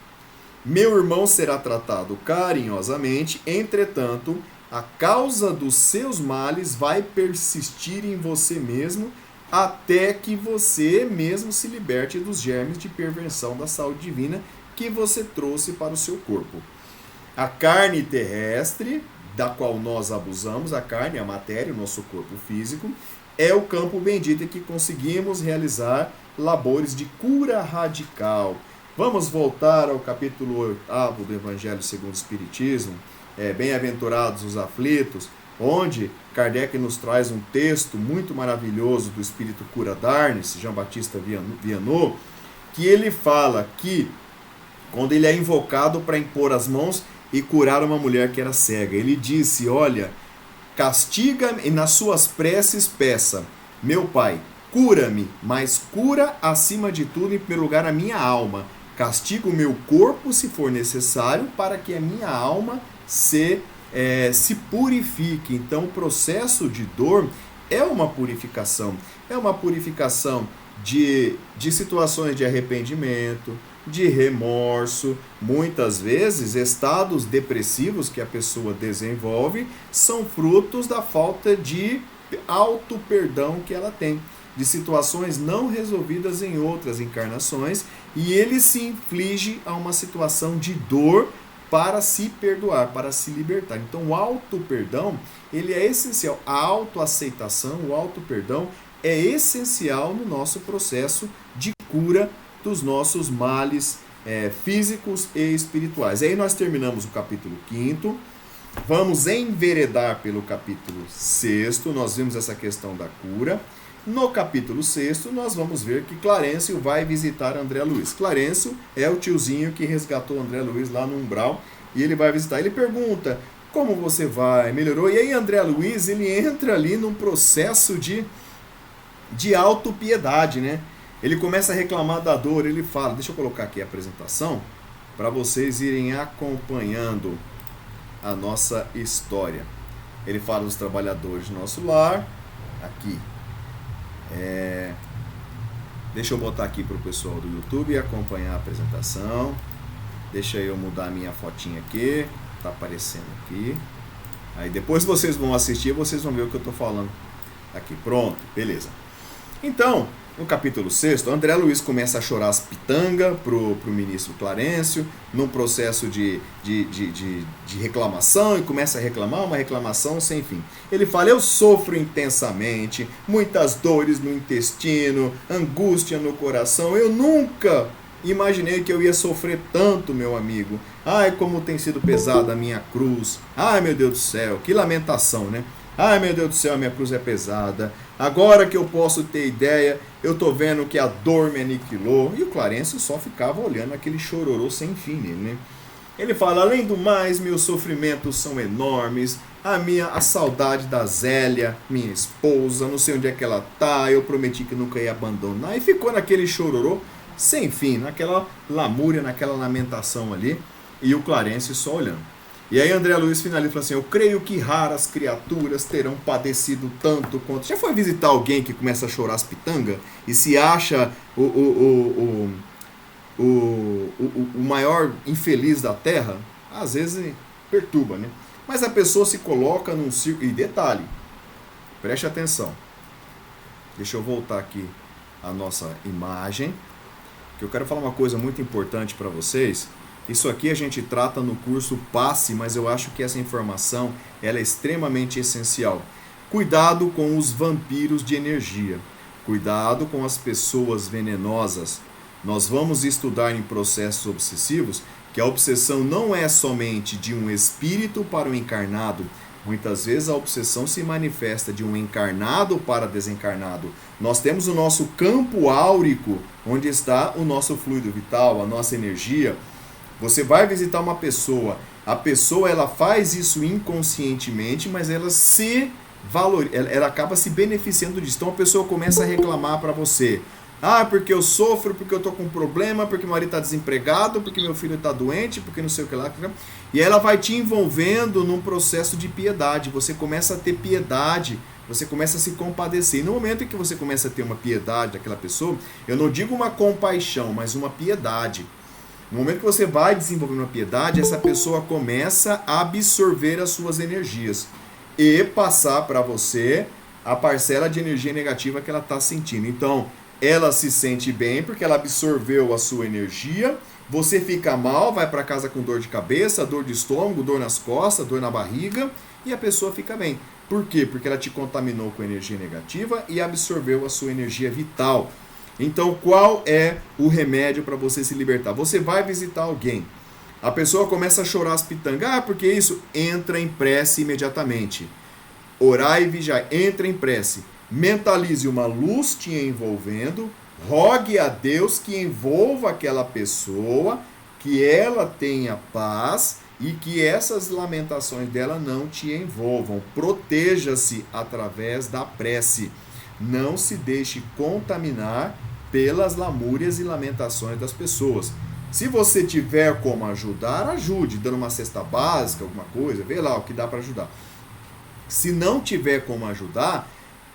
Meu irmão será tratado carinhosamente, entretanto, a causa dos seus males vai persistir em você mesmo até que você mesmo se liberte dos germes de perversão da saúde divina que você trouxe para o seu corpo. A carne terrestre, da qual nós abusamos, a carne, a matéria, o nosso corpo físico, é o campo bendito em que conseguimos realizar labores de cura radical. Vamos voltar ao capítulo 8º do Evangelho segundo o Espiritismo, Bem-aventurados os aflitos, onde Kardec nos traz um texto muito maravilhoso do Espírito Cura d'Arnes, Jean-Baptiste Viannot, que ele fala que quando ele é invocado para impor as mãos e curar uma mulher que era cega, ele disse, olha, castiga e nas suas preces peça, meu Pai, cura-me, mas cura acima de tudo, em primeiro lugar, a minha alma. Castiga o meu corpo, se for necessário, para que a minha alma se purifique. Então, o processo de dor é uma purificação de situações de arrependimento, de remorso. Muitas vezes, estados depressivos que a pessoa desenvolve são frutos da falta de auto-perdão que ela tem, de situações não resolvidas em outras encarnações, e ele se inflige a uma situação de dor para se perdoar, para se libertar. Então, o auto-perdão, ele é essencial. A autoaceitação, o auto-perdão é essencial no nosso processo de cura dos nossos males físicos e espirituais. E aí nós terminamos o capítulo 5º, vamos enveredar pelo capítulo 6º, nós vimos essa questão da cura. No capítulo 6º, nós vamos ver que Clarencio vai visitar André Luiz. Clarencio é o tiozinho que resgatou André Luiz lá no umbral, e ele vai visitar. Ele pergunta, como você vai? Melhorou? E aí André Luiz, ele entra ali num processo de autopiedade, né? Ele começa a reclamar da dor, ele fala, deixa eu colocar aqui a apresentação, para vocês irem acompanhando a nossa história. Ele fala dos trabalhadores do nosso lar, aqui. Deixa eu botar aqui para o pessoal do YouTube acompanhar a apresentação. Deixa eu mudar a minha fotinha aqui, tá aparecendo aqui. Aí depois vocês vão assistir, vocês vão ver o que eu estou falando. Aqui, pronto, beleza. Então, no capítulo 6º, André Luiz começa a chorar as pitangas pro ministro Clarencio, num processo de reclamação, e começa a reclamar, uma reclamação sem fim. Ele fala, eu sofro intensamente, muitas dores no intestino, angústia no coração, eu nunca imaginei que eu ia sofrer tanto, meu amigo. Ai, como tem sido pesada a minha cruz. Ai, meu Deus do céu, que lamentação, né? Ai, meu Deus do céu, minha cruz é pesada. Agora que eu posso ter ideia, eu tô vendo que a dor me aniquilou. E o Clarencio só ficava olhando aquele chororô sem fim nele, né? Ele fala, além do mais, meus sofrimentos são enormes. A saudade da Zélia, minha esposa, não sei onde é que ela tá. Eu prometi que nunca ia abandonar. E ficou naquele chororô sem fim, naquela lamúria, naquela lamentação ali. E o Clarencio só olhando. E aí André Luiz finaliza e fala assim, eu creio que raras criaturas terão padecido tanto quanto... Já foi visitar alguém que começa a chorar as pitangas e se acha o maior infeliz da Terra? Às vezes perturba, né? Mas a pessoa se coloca num círculo... E detalhe, preste atenção. Deixa eu voltar aqui a nossa imagem, que eu quero falar uma coisa muito importante para vocês. Isso aqui a gente trata no curso Passe, mas eu acho que essa informação ela é extremamente essencial. Cuidado com os vampiros de energia. Cuidado com as pessoas venenosas. Nós vamos estudar em processos obsessivos que a obsessão não é somente de um espírito para o encarnado. Muitas vezes a obsessão se manifesta de um encarnado para desencarnado. Nós temos o nosso campo áurico, onde está o nosso fluido vital, a nossa energia. Você vai visitar uma pessoa, a pessoa ela faz isso inconscientemente, mas ela ela acaba se beneficiando disso. Então a pessoa começa a reclamar para você. Ah, porque eu sofro, porque eu tô com problema, porque meu marido está desempregado, porque meu filho está doente, porque não sei o que lá. E ela vai te envolvendo num processo de piedade. Você começa a ter piedade, você começa a se compadecer. E no momento em que você começa a ter uma piedade daquela pessoa, eu não digo uma compaixão, mas uma piedade. No momento que você vai desenvolvendo uma piedade, essa pessoa começa a absorver as suas energias e passar para você a parcela de energia negativa que ela está sentindo. Então, ela se sente bem porque ela absorveu a sua energia, você fica mal, vai para casa com dor de cabeça, dor de estômago, dor nas costas, dor na barriga, e a pessoa fica bem. Por quê? Porque ela te contaminou com energia negativa e absorveu a sua energia vital. Então, qual é o remédio para você se libertar? Você vai visitar alguém, a pessoa começa a chorar as pitangas. Ah, porque isso? Entra em prece imediatamente. Orar e vigiar, entra em prece. Mentalize uma luz te envolvendo, rogue a Deus que envolva aquela pessoa, que ela tenha paz e que essas lamentações dela não te envolvam. Proteja-se através da prece. Não se deixe contaminar pelas lamúrias e lamentações das pessoas. Se você tiver como ajudar, ajude, dando uma cesta básica, alguma coisa, vê lá o que dá para ajudar. Se não tiver como ajudar,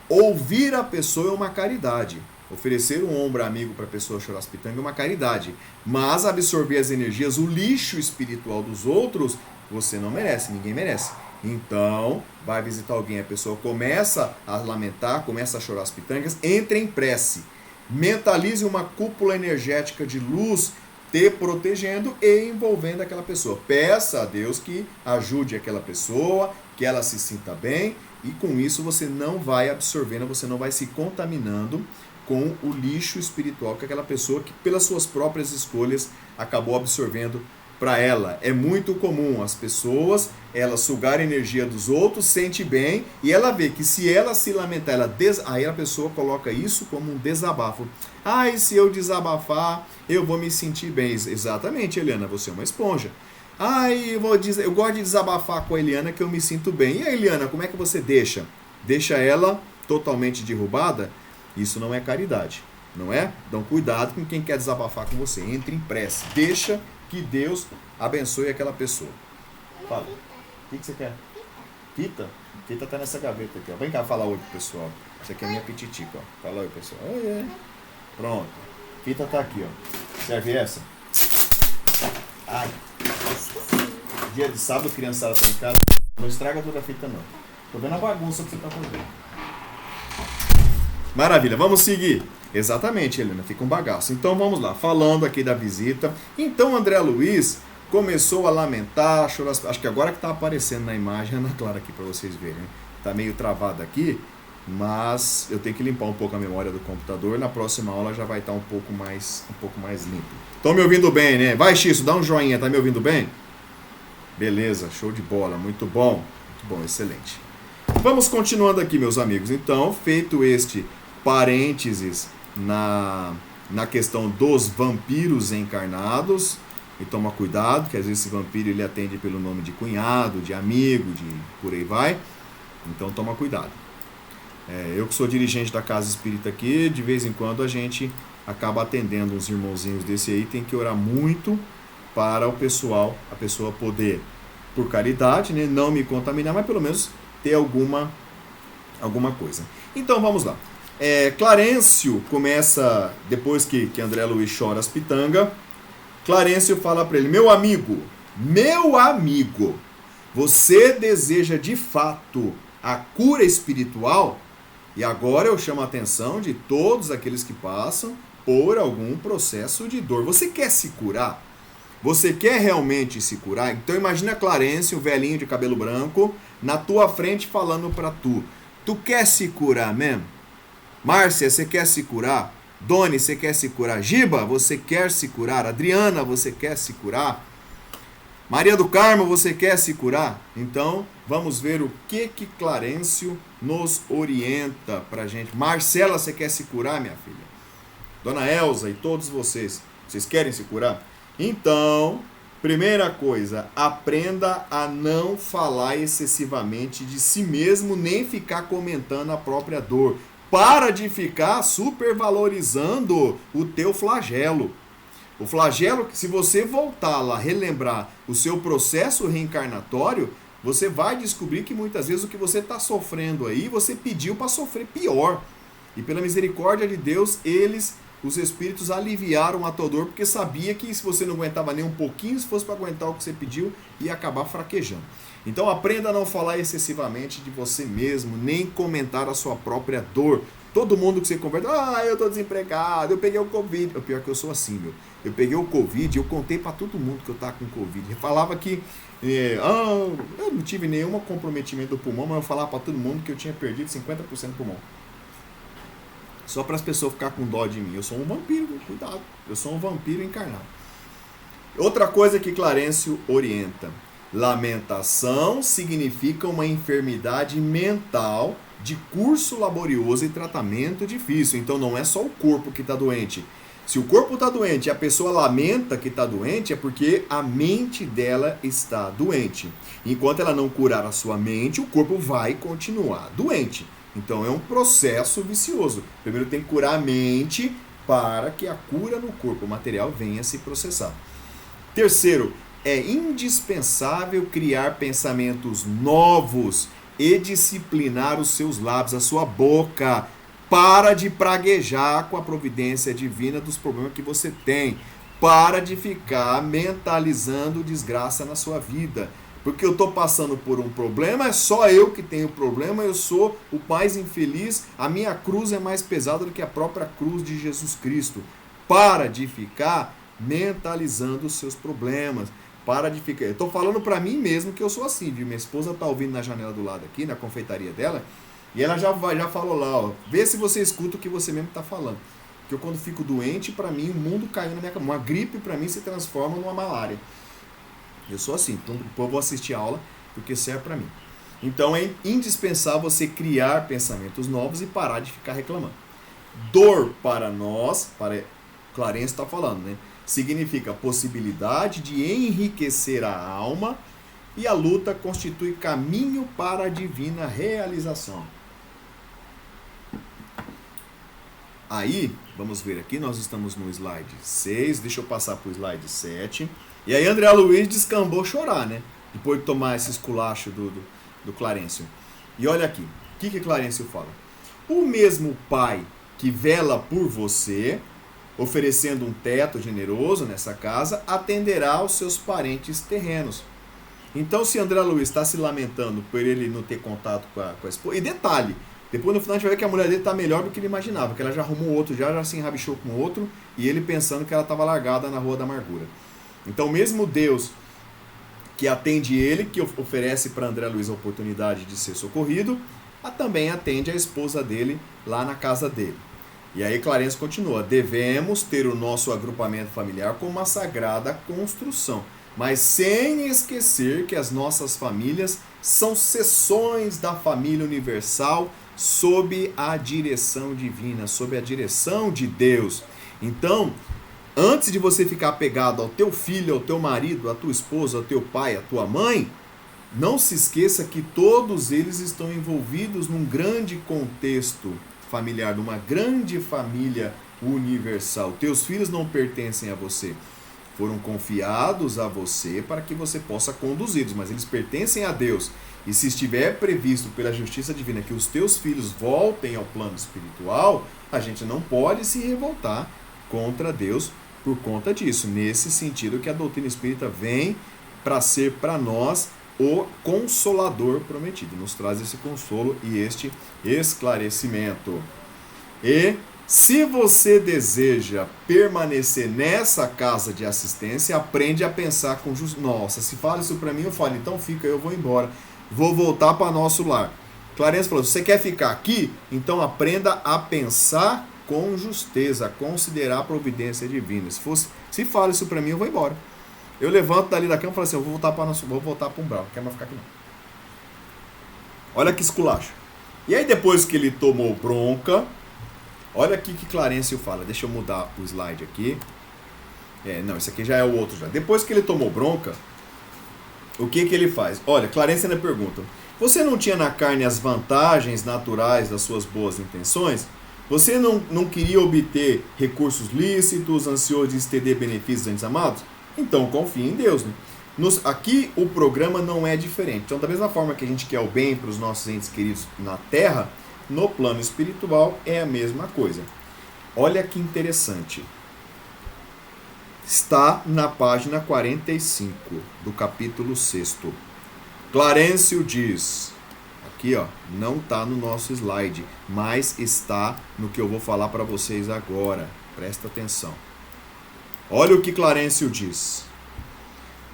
ouvir a pessoa é uma caridade. Oferecer um ombro amigo para a pessoa chorar as pitangas é uma caridade. Mas absorver as energias, o lixo espiritual dos outros, você não merece, ninguém merece. Então, vai visitar alguém, a pessoa começa a lamentar, começa a chorar as pitangas, entre em prece. Mentalize uma cúpula energética de luz te protegendo e envolvendo aquela pessoa. Peça a Deus que ajude aquela pessoa, que ela se sinta bem, e com isso você não vai absorvendo, você não vai se contaminando com o lixo espiritual que aquela pessoa, que pelas suas próprias escolhas, acabou absorvendo para ela. É muito comum as pessoas, elas sugarem a energia dos outros, sente bem, e ela vê que se ela se lamentar, aí a pessoa coloca isso como um desabafo. Ah, e se eu desabafar, eu vou me sentir bem. Exatamente, Eliana, você é uma esponja. Ah, eu gosto de desabafar com a Eliana que eu me sinto bem. E a Eliana, como é que você deixa? Deixa ela totalmente derrubada? Isso não é caridade, não é? Então cuidado com quem quer desabafar com você. Entre em prece. Deixa que Deus abençoe aquela pessoa. Fala. O que você quer? Fita? Fita tá nessa gaveta aqui, ó. Vem cá falar oi pro pessoal. Essa aqui é minha pititica, ó. Fala oi, pessoal. Oi. Pronto. Fita tá aqui, ó. Serve essa? Ai. Dia de sábado, criançada tá em casa. Não estraga toda a fita, não. Tô vendo a bagunça que você tá fazendo. Maravilha, vamos seguir. Exatamente, Helena, fica um bagaço. Então vamos lá, falando aqui da visita. Então André Luiz começou a lamentar, chorar. Acho que agora que tá aparecendo na imagem, Ana Clara aqui para vocês verem. Tá meio travado aqui, mas eu tenho que limpar um pouco a memória do computador. Na próxima aula já vai estar um pouco mais limpo. Estão me ouvindo bem, né? Vai, Xisso, dá um joinha, tá me ouvindo bem? Beleza, show de bola, muito bom, excelente. Vamos continuando aqui, meus amigos. Então, feito este parênteses na questão dos vampiros encarnados, e toma cuidado, que às vezes esse vampiro ele atende pelo nome de cunhado, de amigo, de por aí vai. Então toma cuidado. Eu que sou dirigente da casa espírita aqui, de vez em quando a gente acaba atendendo uns irmãozinhos desse aí, tem que orar muito para a pessoa poder, por caridade, né, não me contaminar, mas pelo menos ter alguma coisa. Então vamos lá. Clarencio começa, depois que André Luiz chora as pitangas, Clarencio fala para ele: meu amigo, você deseja de fato a cura espiritual? E agora eu chamo a atenção de todos aqueles que passam por algum processo de dor. Você quer se curar? Você quer realmente se curar? Então imagina Clarence, um velhinho de cabelo branco, na tua frente falando para tu. Tu quer se curar mesmo? Márcia, você quer se curar? Doni, você quer se curar? Giba, você quer se curar? Adriana, você quer se curar? Maria do Carmo, você quer se curar? Então, vamos ver o que Clarencio nos orienta pra gente. Marcela, você quer se curar, minha filha? Dona Elza e todos vocês querem se curar? Então, primeira coisa, aprenda a não falar excessivamente de si mesmo, nem ficar comentando a própria dor. Para de ficar supervalorizando o teu flagelo. O flagelo, se você voltar lá, relembrar o seu processo reencarnatório, você vai descobrir que muitas vezes o que você está sofrendo aí, você pediu para sofrer pior. E pela misericórdia de Deus, os espíritos aliviaram a tua dor, porque sabia que se você não aguentava nem um pouquinho, se fosse para aguentar o que você pediu, ia acabar fraquejando. Então aprenda a não falar excessivamente de você mesmo, nem comentar a sua própria dor. Todo mundo que você conversa, eu tô desempregado, eu peguei o Covid. O pior que eu sou assim, meu. Eu peguei o Covid, eu contei para todo mundo que eu tava com Covid. Eu falava que eu não tive nenhum comprometimento do pulmão, mas eu falava para todo mundo que eu tinha perdido 50% do pulmão. Só para as pessoas ficarem com dó de mim. Eu sou um vampiro, cuidado. Eu sou um vampiro encarnado. Outra coisa que Clarencio orienta. Lamentação significa uma enfermidade mental de curso laborioso e tratamento difícil. Então não é só o corpo que está doente. Se o corpo está doente e a pessoa lamenta que está doente, é porque a mente dela está doente. Enquanto ela não curar a sua mente, o corpo vai continuar doente. Então é um processo vicioso. Primeiro tem que curar a mente para que a cura no corpo material venha a se processar. Terceiro, é indispensável criar pensamentos novos e disciplinar os seus lábios, a sua boca. Para de praguejar com a providência divina dos problemas que você tem. Para de ficar mentalizando desgraça na sua vida. Porque eu estou passando por um problema, é só eu que tenho problema, eu sou o mais infeliz, a minha cruz é mais pesada do que a própria cruz de Jesus Cristo. Para de ficar mentalizando os seus problemas. Para de ficar... Eu estou falando para mim mesmo que eu sou assim, viu? Minha esposa está ouvindo na janela do lado aqui, na confeitaria dela, e ela já falou lá, ó, vê se você escuta o que você mesmo está falando. Que eu quando fico doente, para mim o mundo caiu na minha cama. Uma gripe para mim se transforma numa malária. Eu sou assim, então eu vou assistir a aula porque serve para mim. Então é indispensável você criar pensamentos novos e parar de ficar reclamando. Dor para nós, para Clarencio está falando, né? Significa possibilidade de enriquecer a alma e a luta constitui caminho para a divina realização. Aí, vamos ver aqui, nós estamos no slide 6, deixa eu passar para o slide 7. E aí André Luiz descambou chorar, né? Depois de tomar esse esculacho do Clarencio. E olha aqui, o que Clarencio fala? O mesmo pai que vela por você, oferecendo um teto generoso nessa casa, atenderá aos seus parentes terrenos. Então, se André Luiz está se lamentando por ele não ter contato com a esposa... E detalhe, depois no final a gente vai ver que a mulher dele está melhor do que ele imaginava, que ela já arrumou outro, já se enrabichou com outro, e ele pensando que ela estava largada na Rua da Amargura. Então, mesmo Deus que atende ele, que oferece para André Luiz a oportunidade de ser socorrido, também atende a esposa dele lá na casa dele. E aí Clarencio continua, devemos ter o nosso agrupamento familiar como uma sagrada construção, mas sem esquecer que as nossas famílias são seções da família universal sob a direção divina, sob a direção de Deus. Então, antes de você ficar apegado ao teu filho, ao teu marido, à tua esposa, ao teu pai, à tua mãe, não se esqueça que todos eles estão envolvidos num grande contexto familiar, numa grande família universal. Teus filhos não pertencem a você. Foram confiados a você para que você possa conduzi-los, mas eles pertencem a Deus. E se estiver previsto pela justiça divina que os teus filhos voltem ao plano espiritual, a gente não pode se revoltar contra Deus por conta disso. Nesse sentido que a doutrina espírita vem para ser para nós o Consolador prometido. Nos traz esse consolo e este esclarecimento. E se você deseja permanecer nessa casa de assistência, aprende a pensar com justiça. Nossa, se fala isso para mim, eu falo, então fica, eu vou embora. Vou voltar para nosso lar. Clarence falou, se você quer ficar aqui, então aprenda a pensar com justeza, a considerar a providência divina. Se fala isso para mim, eu vou embora. Eu levanto dali da cama e falo assim, eu vou voltar para o umbral, não quero mais ficar aqui não. Olha que esculacho. E aí depois que ele tomou bronca, olha aqui que Clarencio fala. Deixa eu mudar o slide aqui. Não, esse aqui já é o outro já. Depois que ele tomou bronca, o que ele faz? Olha, Clarencio ainda pergunta. Você não tinha na carne as vantagens naturais das suas boas intenções? Você não queria obter recursos lícitos, ansioso de estender benefícios antes amados? Então confie em Deus, né? Aqui o programa não é diferente. Então, da mesma forma que a gente quer o bem para os nossos entes queridos na Terra, no plano espiritual é a mesma coisa. Olha que interessante. Está na página 45 do capítulo 6. Clarencio diz, aqui ó, não está no nosso slide, mas está no que eu vou falar para vocês agora. Presta atenção. Olha o que Clarencio diz.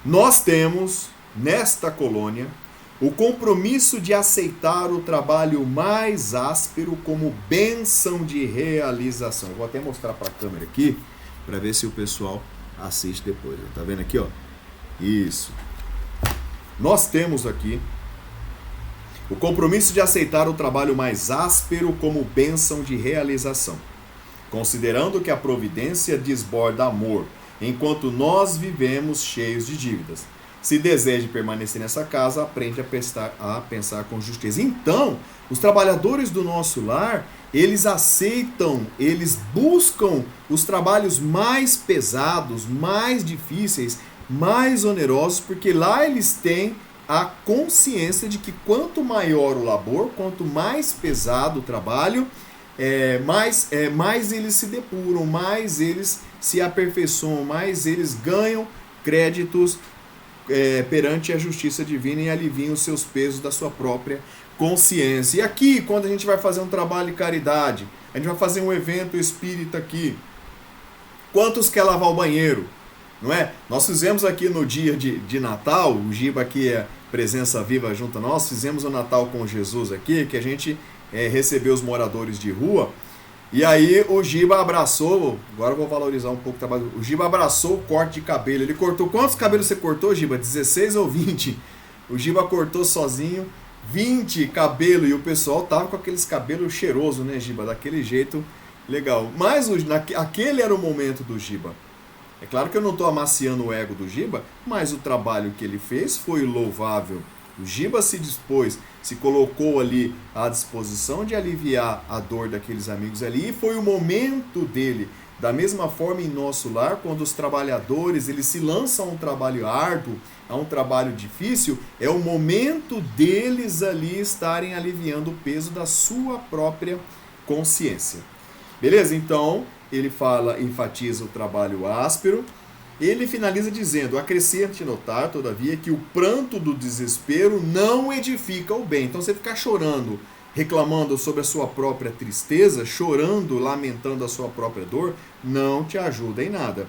Nós temos, nesta colônia, o compromisso de aceitar o trabalho mais áspero como bênção de realização. Vou até mostrar para a câmera aqui, para ver se o pessoal assiste depois. Tá vendo aqui, ó? Isso. Nós temos aqui o compromisso de aceitar o trabalho mais áspero como bênção de realização, considerando que a providência desborda amor, enquanto nós vivemos cheios de dívidas. Se deseja permanecer nessa casa, aprende a pensar com justiça. Então, os trabalhadores do nosso lar, eles aceitam, eles buscam os trabalhos mais pesados, mais difíceis, mais onerosos, porque lá eles têm a consciência de que quanto maior o labor, quanto mais pesado o trabalho, mais eles se depuram, mais eles se aperfeiçoam, mais eles ganham créditos perante a justiça divina e aliviam os seus pesos da sua própria consciência. E aqui, quando a gente vai fazer um trabalho de caridade, a gente vai fazer um evento espírita aqui, quantos quer lavar o banheiro? Não é? Nós fizemos aqui no dia de Natal, o Giba aqui é presença viva junto a nós, fizemos o Natal com Jesus aqui, que a gente recebeu os moradores de rua, e aí o Giba abraçou, agora eu vou valorizar um pouco o trabalho, o Giba abraçou o corte de cabelo, ele cortou, quantos cabelos você cortou, Giba? 16 ou 20? O Giba cortou sozinho 20 cabelos, e o pessoal tava com aqueles cabelos cheirosos, né, Giba? Daquele jeito legal, mas aquele era o momento do Giba. É claro que eu não estou amaciando o ego do Giba, mas o trabalho que ele fez foi louvável. O Giba se dispôs, se colocou ali à disposição de aliviar a dor daqueles amigos ali, e foi o momento dele. Da mesma forma em nosso lar, quando os trabalhadores eles se lançam a um trabalho árduo, a um trabalho difícil, é o momento deles ali estarem aliviando o peso da sua própria consciência. Beleza? Então, ele enfatiza o trabalho áspero. Ele finaliza dizendo, acrescente notar, todavia, que o pranto do desespero não edifica o bem. Então, você ficar chorando, reclamando sobre a sua própria tristeza, chorando, lamentando a sua própria dor, não te ajuda em nada.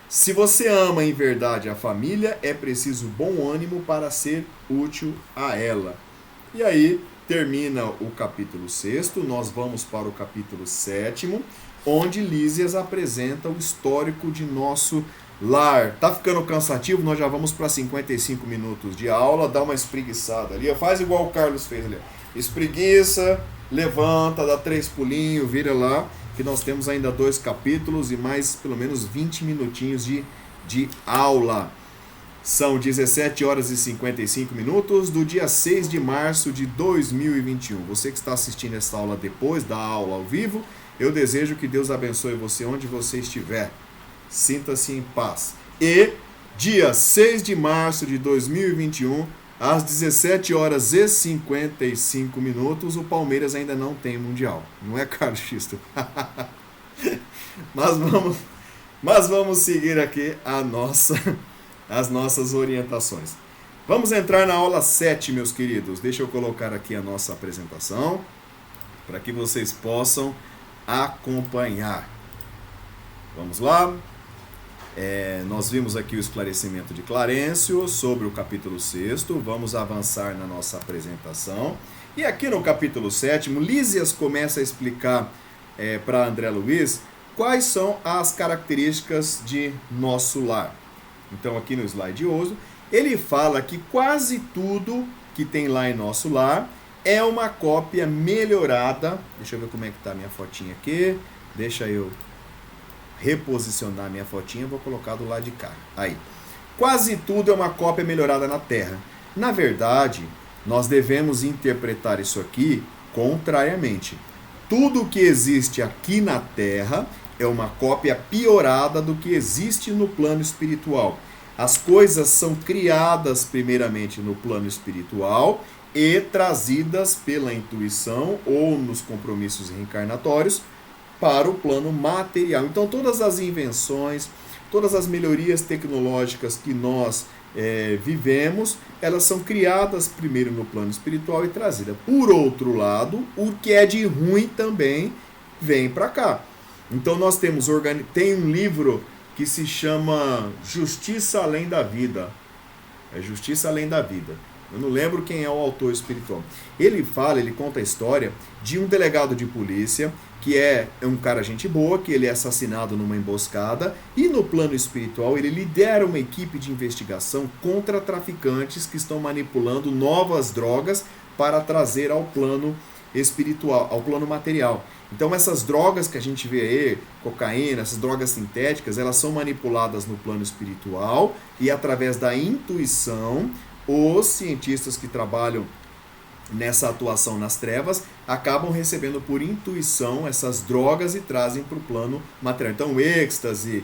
Se você ama em verdade a família, é preciso bom ânimo para ser útil a ela. E aí, termina o capítulo 6, nós vamos para o capítulo 7, onde Lísias apresenta o histórico de nosso lar. Tá ficando cansativo? Nós já vamos para 55 minutos de aula. Dá uma espreguiçada ali. Faz igual o Carlos fez ali. Espreguiça, levanta, dá 3 pulinhos, vira lá, que nós temos ainda 2 capítulos e mais pelo menos 20 minutinhos de aula. São 17 horas e 55 minutos do dia 6 de março de 2021. Você que está assistindo essa aula depois da aula ao vivo, eu desejo que Deus abençoe você onde você estiver. Sinta-se em paz. E dia 6 de março de 2021, às 17 horas e 55 minutos, o Palmeiras ainda não tem Mundial. Não é, Carlos Xisto? Mas vamos seguir aqui as nossas orientações. Vamos entrar na aula 7, meus queridos. Deixa eu colocar aqui a nossa apresentação para que vocês possam acompanhar. Vamos lá? Nós vimos aqui o esclarecimento de Clarencio sobre o capítulo 6. Vamos avançar na nossa apresentação. E aqui no capítulo 7, Lísias começa a explicar para André Luiz quais são as características de nosso lar. Então, aqui no slide 11, ele fala que quase tudo que tem lá em nosso lar é uma cópia melhorada. Deixa eu ver como é que está a minha fotinha aqui. Deixa eu reposicionar minha fotinha, vou colocar do lado de cá. Aí. Quase tudo é uma cópia melhorada na Terra. Na verdade, nós devemos interpretar isso aqui contrariamente. Tudo que existe aqui na Terra é uma cópia piorada do que existe no plano espiritual. As coisas são criadas primeiramente no plano espiritual e trazidas pela intuição ou nos compromissos reencarnatórios para o plano material. Então, todas as invenções, todas as melhorias tecnológicas que nós vivemos, elas são criadas primeiro no plano espiritual e trazidas. Por outro lado, o que é de ruim também vem para cá. Então, nós temos tem um livro que se chama Justiça Além da Vida. É Justiça Além da Vida. Eu não lembro quem é o autor espiritual. Ele conta a história de um delegado de polícia que é um cara gente boa, que ele é assassinado numa emboscada, e no plano espiritual ele lidera uma equipe de investigação contra traficantes que estão manipulando novas drogas para trazer ao plano espiritual, ao plano material. Então essas drogas que a gente vê aí, cocaína, essas drogas sintéticas, elas são manipuladas no plano espiritual e através da intuição, os cientistas que trabalham nessa atuação nas trevas acabam recebendo por intuição essas drogas e trazem para o plano material. Então, êxtase,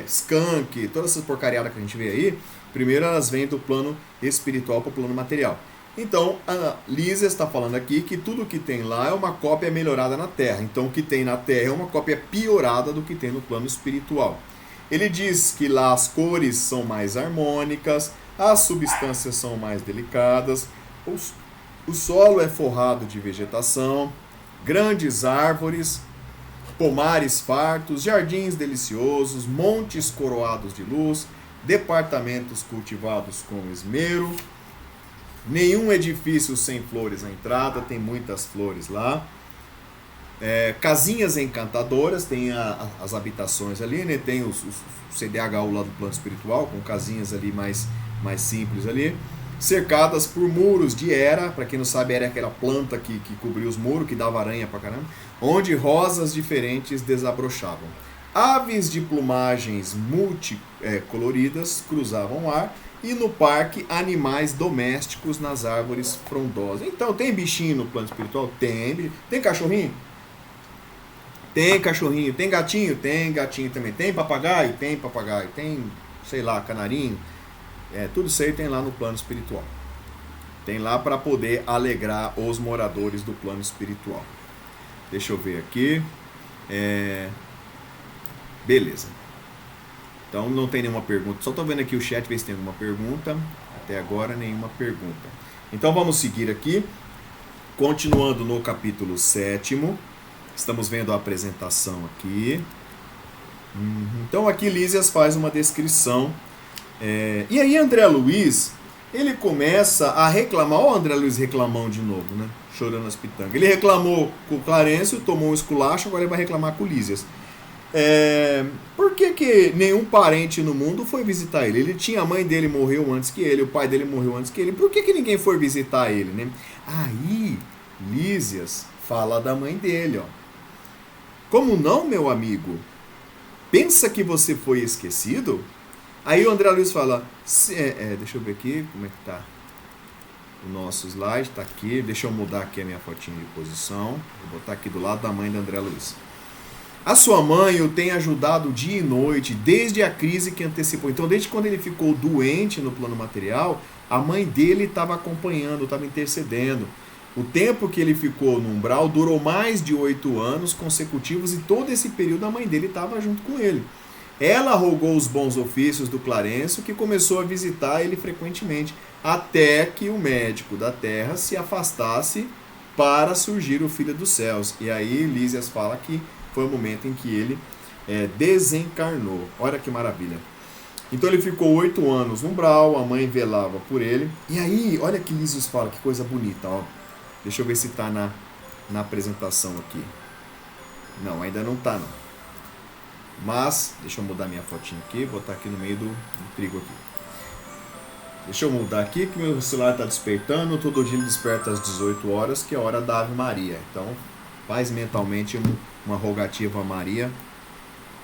skunk, todas essas porcariadas que a gente vê aí, primeiro elas vêm do plano espiritual para o plano material. Então, a Lísia está falando aqui que tudo que tem lá é uma cópia melhorada na Terra. Então, o que tem na Terra é uma cópia piorada do que tem no plano espiritual. Ele diz que lá as cores são mais harmônicas, as substâncias são mais delicadas, o solo é forrado de vegetação, grandes árvores, pomares fartos, jardins deliciosos, montes coroados de luz, departamentos cultivados com esmero, nenhum edifício sem flores na entrada, tem muitas flores lá, casinhas encantadoras, tem as habitações ali, né? Tem os CDHU lá do plano espiritual, com casinhas ali mais simples ali, cercadas por muros de Hera. Para quem não sabe, Hera é aquela planta que cobria os muros, que dava aranha pra caramba, onde rosas diferentes desabrochavam. Aves de plumagens multicoloridas cruzavam o ar, e no parque, animais domésticos nas árvores frondosas. Então, tem bichinho no plano espiritual? Tem. Tem cachorrinho? Tem cachorrinho. Tem gatinho? Tem gatinho também. Tem papagaio? Tem papagaio. Tem, sei lá, canarinho. Tudo isso aí tem lá no plano espiritual. Tem lá para poder alegrar os moradores do plano espiritual. Deixa eu ver aqui. Beleza. Então não tem nenhuma pergunta. Só estou vendo aqui o chat, ver se tem alguma pergunta. Até agora nenhuma pergunta. Então vamos seguir aqui. Continuando no capítulo 7. Estamos vendo a apresentação aqui. Então aqui Lísias faz uma descrição. E aí André Luiz, ele começa a reclamar. Olha o André Luiz reclamão de novo, né? Chorando as pitangas. Ele reclamou com o Clarencio, tomou um esculacho, agora ele vai reclamar com o Lísias. Por que nenhum parente no mundo foi visitar ele? Ele tinha, a mãe dele morreu antes que ele, o pai dele morreu antes que ele. Por que ninguém foi visitar ele, né? Aí Lísias fala da mãe dele, ó. Como não, meu amigo? Pensa que você foi esquecido? Aí o André Luiz fala, deixa eu ver aqui como é que tá o nosso slide, tá aqui, deixa eu mudar aqui a minha fotinha de posição, vou botar aqui do lado da mãe do André Luiz. A sua mãe o tem ajudado dia e noite, desde a crise que antecipou. Então, desde quando ele ficou doente no plano material, a mãe dele estava acompanhando, estava intercedendo. O tempo que ele ficou no umbral durou mais de 8 anos consecutivos e todo esse período a mãe dele estava junto com ele. Ela rogou os bons ofícios do Clarencio, que começou a visitar ele frequentemente, até que o médico da terra se afastasse para surgir o Filho dos Céus. E aí Lísias fala que foi o momento em que ele desencarnou. Olha que maravilha. Então ele ficou 8 anos no umbral, a mãe velava por ele. E aí, olha que Lísias fala, que coisa bonita, ó. Deixa eu ver se está na apresentação aqui. Não, ainda não está não. Mas, deixa eu mudar minha fotinha aqui, botar aqui no meio do trigo aqui. Deixa eu mudar aqui que meu celular está despertando, todo dia ele desperta às 18 horas, que é a hora da Ave Maria. Então, faz mentalmente uma rogativa a Maria,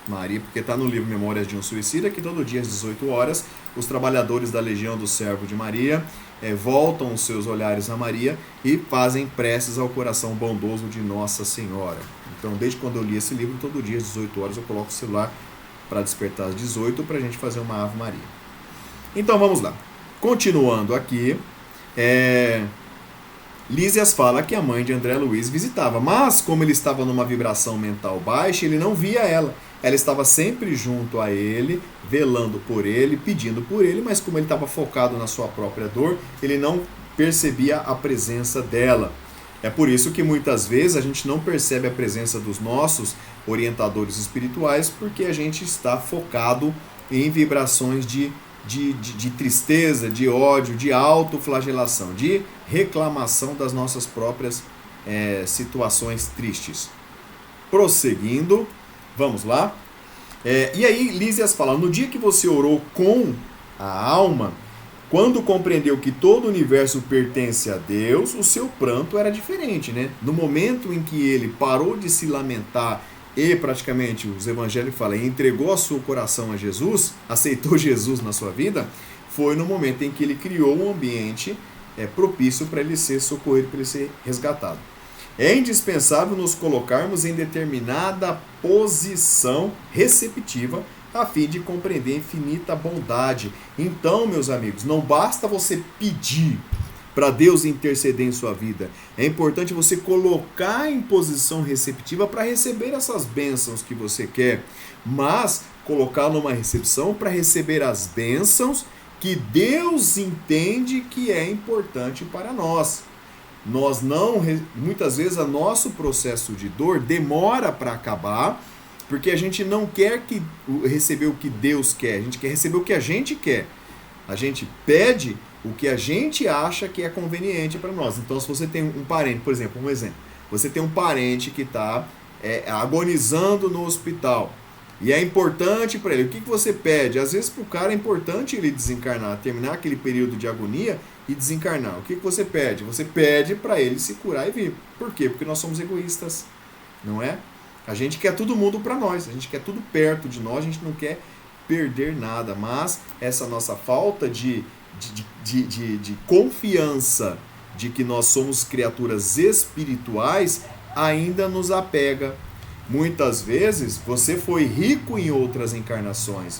porque está no livro Memórias de um Suicida, que todo dia às 18 horas, os trabalhadores da Legião do Servo de Maria voltam os seus olhares a Maria e fazem preces ao coração bondoso de Nossa Senhora. Então, desde quando eu li esse livro, todo dia às 18 horas eu coloco o celular para despertar às 18 para a gente fazer uma Ave Maria. Então, vamos lá. Continuando aqui, Lísias fala que a mãe de André Luiz visitava, mas como ele estava numa vibração mental baixa, ele não via ela. Ela estava sempre junto a ele, velando por ele, pedindo por ele, mas como ele estava focado na sua própria dor, ele não percebia a presença dela. É por isso que muitas vezes a gente não percebe a presença dos nossos orientadores espirituais, porque a gente está focado em vibrações de tristeza, de ódio, de autoflagelação, de reclamação das nossas próprias situações tristes. Prosseguindo, vamos lá. E aí Lísias fala, no dia que você orou com a alma, quando compreendeu que todo o universo pertence a Deus, o seu pranto era diferente, né? No momento em que ele parou de se lamentar e praticamente, os evangelhos falam, entregou o seu coração a Jesus, aceitou Jesus na sua vida, foi no momento em que ele criou um ambiente propício para ele ser socorrido, para ele ser resgatado. É indispensável nos colocarmos em determinada posição receptiva a fim de compreender a infinita bondade. Então, meus amigos, não basta você pedir para Deus interceder em sua vida. É importante você colocar em posição receptiva para receber essas bênçãos que você quer, mas colocar numa recepção para receber as bênçãos que Deus entende que é importante para nós. Nós não, muitas vezes o nosso processo de dor demora para acabar, porque a gente não quer receber o que Deus quer, a gente quer receber o que a gente quer. A gente pede o que a gente acha que é conveniente para nós. Então, se você tem um parente, por exemplo, você tem um parente que está agonizando no hospital, e é importante para ele, o que você pede? Às vezes para o cara é importante ele desencarnar, terminar aquele período de agonia e desencarnar. O que você pede? Você pede para ele se curar e vir. Por quê? Porque nós somos egoístas, não é? A gente quer todo mundo para nós, a gente quer tudo perto de nós, a gente não quer perder nada, mas essa nossa falta de confiança de que nós somos criaturas espirituais ainda nos apega. Muitas vezes você foi rico em outras encarnações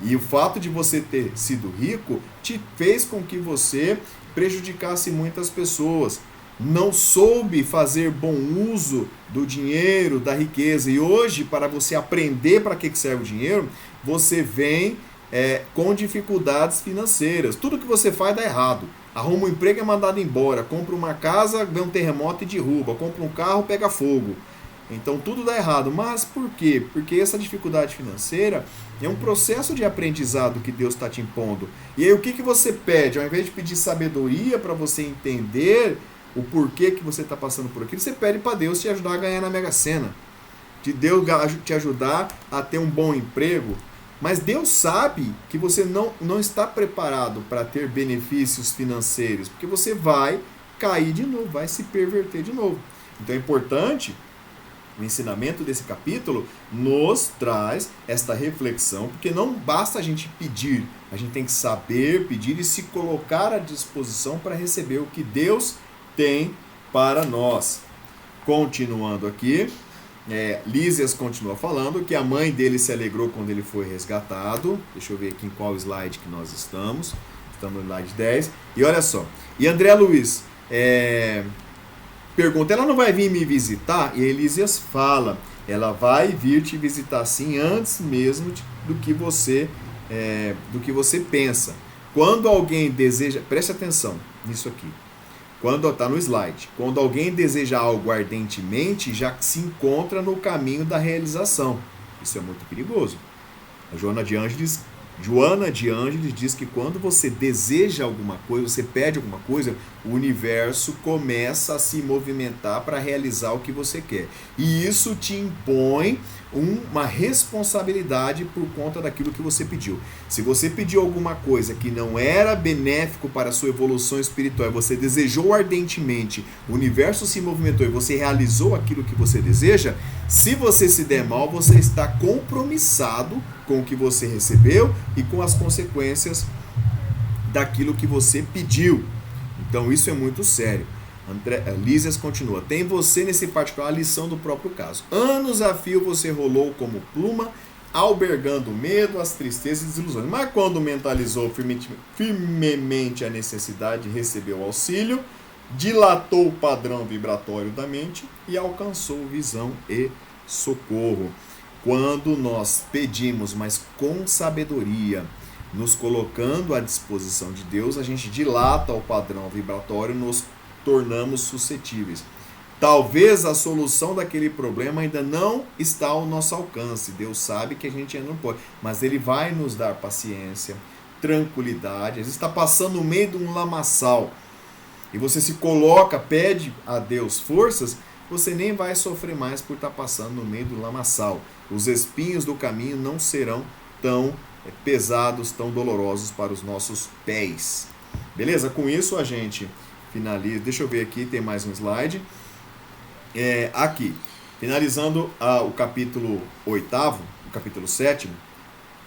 e o fato de você ter sido rico te fez com que você prejudicasse muitas pessoas. Não soube fazer bom uso do dinheiro, da riqueza. E hoje, para você aprender para que serve o dinheiro, você vem com dificuldades financeiras. Tudo que você faz dá errado. Arruma um emprego, é mandado embora. Compra uma casa, vem um terremoto e derruba. Compra um carro, pega fogo. Então tudo dá errado. Mas por quê? Porque essa dificuldade financeira é um processo de aprendizado que Deus está te impondo. E aí o que você pede? Ao invés de pedir sabedoria para você entender o porquê que você está passando por aquilo, você pede para Deus te ajudar a ganhar na Mega Sena, de Deus te ajudar a ter um bom emprego. Mas Deus sabe que você não está preparado para ter benefícios financeiros, porque você vai cair de novo, vai se perverter de novo. Então é importante, o ensinamento desse capítulo nos traz esta reflexão, porque não basta a gente pedir, a gente tem que saber pedir e se colocar à disposição para receber o que Deus tem para nós. Continuando aqui, Lísias continua falando que a mãe dele se alegrou quando ele foi resgatado. Deixa eu ver aqui em qual slide que nós estamos. Estamos no slide 10. E olha só, e André Luiz pergunta, ela não vai vir me visitar? E Lísias fala, ela vai vir te visitar sim, antes mesmo do que você pensa. Quando alguém deseja, preste atenção nisso aqui. Quando está no slide, quando alguém deseja algo ardentemente, já se encontra no caminho da realização. Isso é muito perigoso. A Joana de Ângeles diz que quando você deseja alguma coisa, você pede alguma coisa, o universo começa a se movimentar para realizar o que você quer. E isso te impõe uma responsabilidade por conta daquilo que você pediu. Se você pediu alguma coisa que não era benéfico para a sua evolução espiritual, você desejou ardentemente, o universo se movimentou e você realizou aquilo que você deseja, se você se der mal, você está compromissado com o que você recebeu e com as consequências daquilo que você pediu. Então isso é muito sério. Lísias continua: tem você nesse particular a lição do próprio caso. Anos a fio você rolou como pluma, albergando o medo, as tristezas e desilusões. Mas quando mentalizou firmemente a necessidade, recebeu auxílio, dilatou o padrão vibratório da mente e alcançou visão e socorro. Quando nós pedimos, mas com sabedoria, nos colocando à disposição de Deus, a gente dilata o padrão vibratório, nos tornamos suscetíveis. Talvez a solução daquele problema ainda não está ao nosso alcance. Deus sabe que a gente ainda não pode, mas Ele vai nos dar paciência, tranquilidade. Às vezes está passando no meio de um lamaçal e você se coloca, pede a Deus forças, você nem vai sofrer mais por estar passando no meio do lamaçal. Os espinhos do caminho não serão tão pesados, tão dolorosos para os nossos pés. Beleza? Com isso a gente finaliza. Deixa eu ver aqui, tem mais um slide. Aqui, finalizando o capítulo 8º, o capítulo 7º,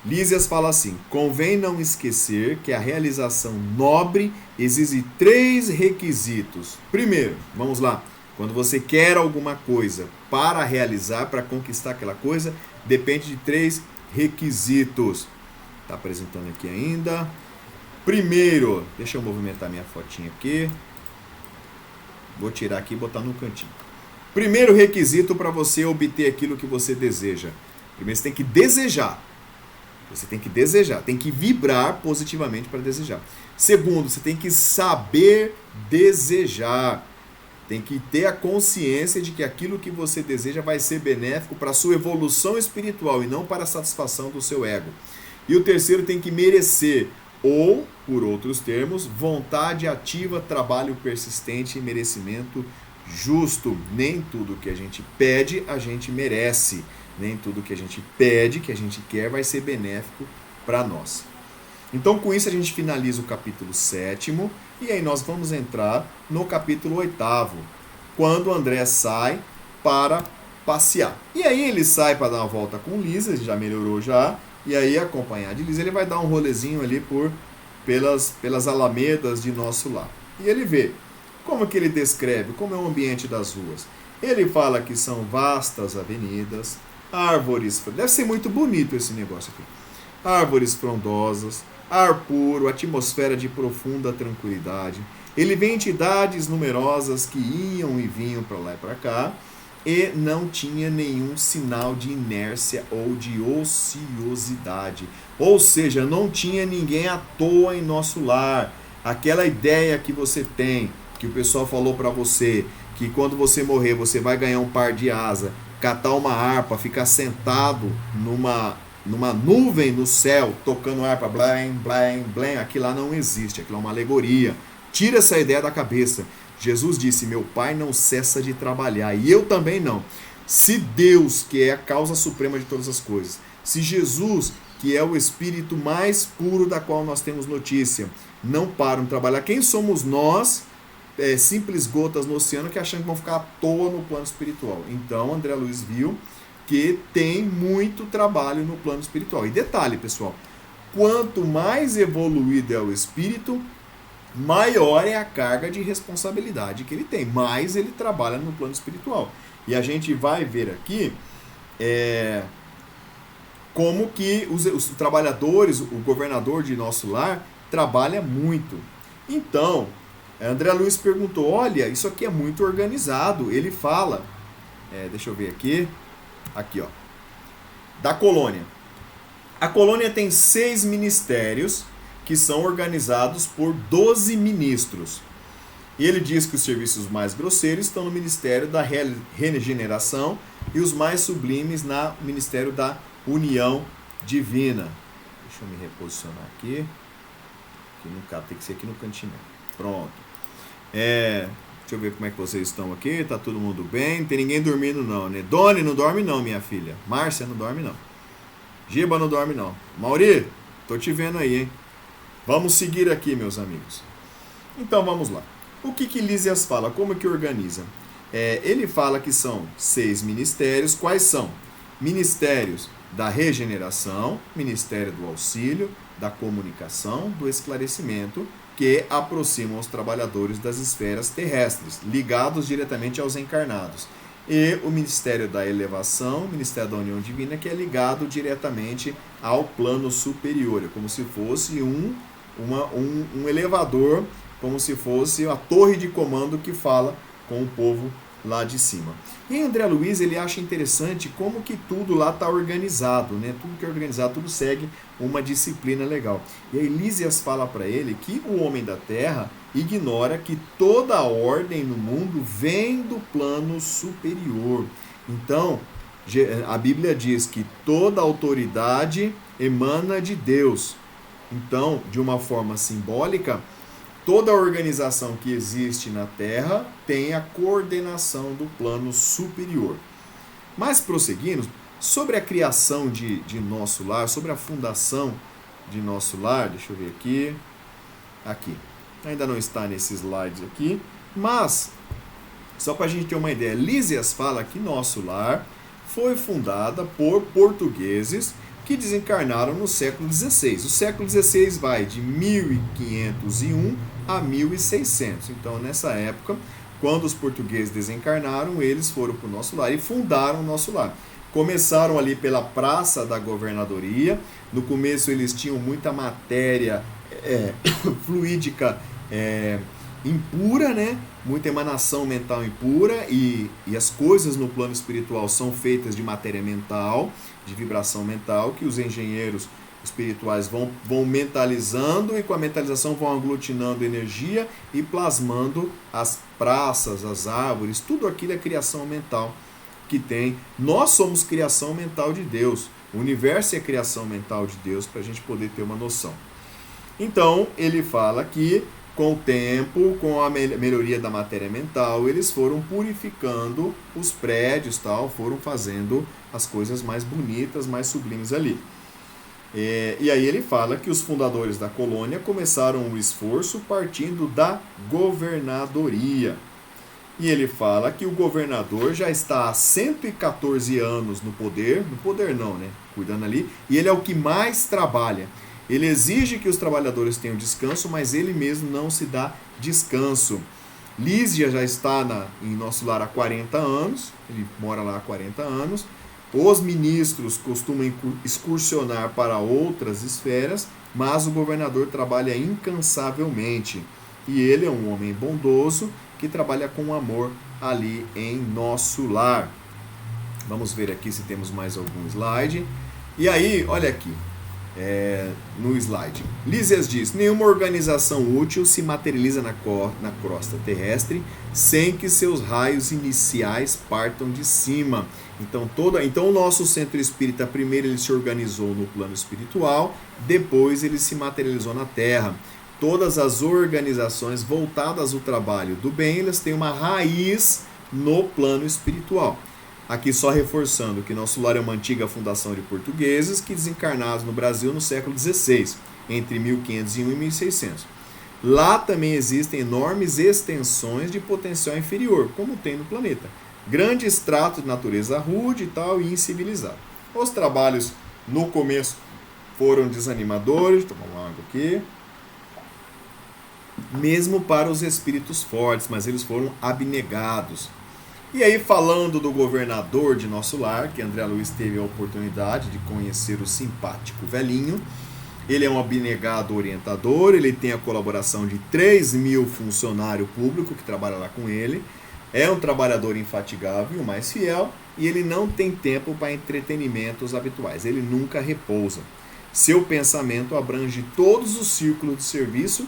Lísias fala assim: convém não esquecer que a realização nobre exige 3 requisitos. Primeiro, vamos lá, quando você quer alguma coisa para realizar, para conquistar aquela coisa, depende de 3 requisitos. Está apresentando aqui ainda. Primeiro, deixa eu movimentar minha fotinha aqui. Vou tirar aqui e botar no cantinho. Primeiro requisito para você obter aquilo que você deseja. Primeiro você tem que desejar. Você tem que desejar, tem que vibrar positivamente para desejar. Segundo, você tem que saber desejar. Tem que ter a consciência de que aquilo que você deseja vai ser benéfico para a sua evolução espiritual e não para a satisfação do seu ego. E o terceiro, tem que merecer, ou, por outros termos, vontade ativa, trabalho persistente e merecimento justo. Nem tudo que a gente pede, a gente merece. Nem tudo que a gente pede, que a gente quer, vai ser benéfico para nós. Então, com isso, a gente finaliza o capítulo 7º e aí nós vamos entrar no capítulo 8º, quando André sai para passear. E aí ele sai para dar uma volta com Lísias, já melhorou já, e aí, acompanhado de Lísias, ele vai dar um rolezinho ali pelas alamedas de nosso lar. E ele vê como que ele descreve, como é o ambiente das ruas. Ele fala que são vastas avenidas, árvores, deve ser muito bonito esse negócio aqui. Árvores frondosas, ar puro, atmosfera de profunda tranquilidade. Ele vê entidades numerosas que iam e vinham para lá e para cá e não tinha nenhum sinal de inércia ou de ociosidade. Ou seja, não tinha ninguém à toa em nosso lar. Aquela ideia que você tem, que o pessoal falou para você, que quando você morrer você vai ganhar um par de asa, catar uma harpa, ficar sentado numa nuvem no céu, tocando harpa, blém, blém, blém, aquilo lá não existe, aquilo é uma alegoria. Tira essa ideia da cabeça. Jesus disse: meu Pai não cessa de trabalhar, e eu também não. Se Deus, que é a causa suprema de todas as coisas, se Jesus, que é o Espírito mais puro da qual nós temos notícia, não param de trabalhar, quem somos nós, simples gotas no oceano, que acham que vão ficar à toa no plano espiritual? Então, André Luiz viu que tem muito trabalho no plano espiritual. E detalhe, pessoal, quanto mais evoluído é o espírito, maior é a carga de responsabilidade que ele tem, mais ele trabalha no plano espiritual. E a gente vai ver aqui como que os trabalhadores, o governador de nosso lar, trabalha muito. Então, André Luiz perguntou: olha, isso aqui é muito organizado. Ele fala, deixa eu ver aqui, ó, da colônia. A colônia tem 6 ministérios que são organizados por 12 ministros. E ele diz que os serviços mais grosseiros estão no Ministério da Regeneração e os mais sublimes no Ministério da União Divina. Deixa eu me reposicionar aqui. Aqui no caso, tem que ser aqui no cantinho. Pronto. Deixa eu ver como é que vocês estão aqui. Tá todo mundo bem? Não tem ninguém dormindo não, né? Doni não dorme não, minha filha. Márcia não dorme não. Giba não dorme não. Mauri, tô te vendo aí, hein? Vamos seguir aqui, meus amigos. Então, vamos lá. O que Lísias fala? Como que organiza? Ele fala que são 6 ministérios. Quais são? Ministérios da regeneração, Ministério do auxílio, da comunicação, do esclarecimento, que aproximam os trabalhadores das esferas terrestres, ligados diretamente aos encarnados. E o Ministério da Elevação, o Ministério da União Divina, que é ligado diretamente ao plano superior, como se fosse um elevador, como se fosse a torre de comando que fala com o povo lá de cima. E André Luiz, ele acha interessante como que tudo lá está organizado, né? Tudo que é organizado, tudo segue uma disciplina legal. E aí Lísias fala para ele que o homem da Terra ignora que toda a ordem no mundo vem do plano superior. Então, a Bíblia diz que toda autoridade emana de Deus. Então, de uma forma simbólica, toda a organização que existe na Terra tem a coordenação do plano superior. Mas prosseguindo, sobre a criação de nosso lar, sobre a fundação de nosso lar, deixa eu ver aqui, ainda não está nesse slide aqui, mas, só para a gente ter uma ideia, Lísias fala que nosso lar foi fundada por portugueses que desencarnaram no século XVI. O século XVI vai de 1501 a 1600. Então, nessa época, quando os portugueses desencarnaram, eles foram para o nosso lar e fundaram o nosso lar. Começaram ali pela Praça da Governadoria. No começo, eles tinham muita matéria fluídica impura, né? Muita emanação mental impura, e as coisas no plano espiritual são feitas de matéria mental, de vibração mental, que os engenheiros espirituais vão mentalizando, e com a mentalização vão aglutinando energia e plasmando as praças, as árvores, tudo aquilo é criação mental que tem. Nós somos criação mental de Deus, o universo é criação mental de Deus, para a gente poder ter uma noção. Então, ele fala que com o tempo, com a melhoria da matéria mental, eles foram purificando os prédios, foram fazendo as coisas mais bonitas, mais sublimes ali. E aí ele fala que os fundadores da colônia começaram o esforço partindo da governadoria. E ele fala que o governador já está há 114 anos no poder não, né? Cuidando ali, e ele é o que mais trabalha. Ele exige que os trabalhadores tenham descanso, mas ele mesmo não se dá descanso. Lísias já está em nosso lar há 40 anos, ele mora lá há 40 anos. Os ministros costumam excursionar para outras esferas, mas o governador trabalha incansavelmente. E ele é um homem bondoso que trabalha com amor ali em nosso lar. Vamos ver aqui se temos mais algum slide. E aí, olha aqui. No slide. Lísias diz: nenhuma organização útil se materializa na crosta terrestre sem que seus raios iniciais partam de cima. Então o nosso centro espírita, primeiro ele se organizou no plano espiritual, depois ele se materializou na Terra. Todas as organizações voltadas ao trabalho do bem, elas têm uma raiz no plano espiritual. Aqui só reforçando que nosso lar é uma antiga fundação de portugueses que desencarnaram no Brasil no século XVI, entre 1501 e 1600. Lá também existem enormes extensões de potencial inferior, como tem no planeta. Grande extrato de natureza rude e incivilizada. Os trabalhos no começo foram desanimadores, tomar uma água aqui, mesmo para os espíritos fortes, mas eles foram abnegados. E aí, falando do governador de nosso lar, que André Luiz teve a oportunidade de conhecer o simpático velhinho, ele é um abnegado orientador, ele tem a colaboração de 3.000 funcionários públicos que trabalham lá com ele, é um trabalhador infatigável, o mais fiel, e ele não tem tempo para entretenimentos habituais, ele nunca repousa. Seu pensamento abrange todos os círculos de serviço,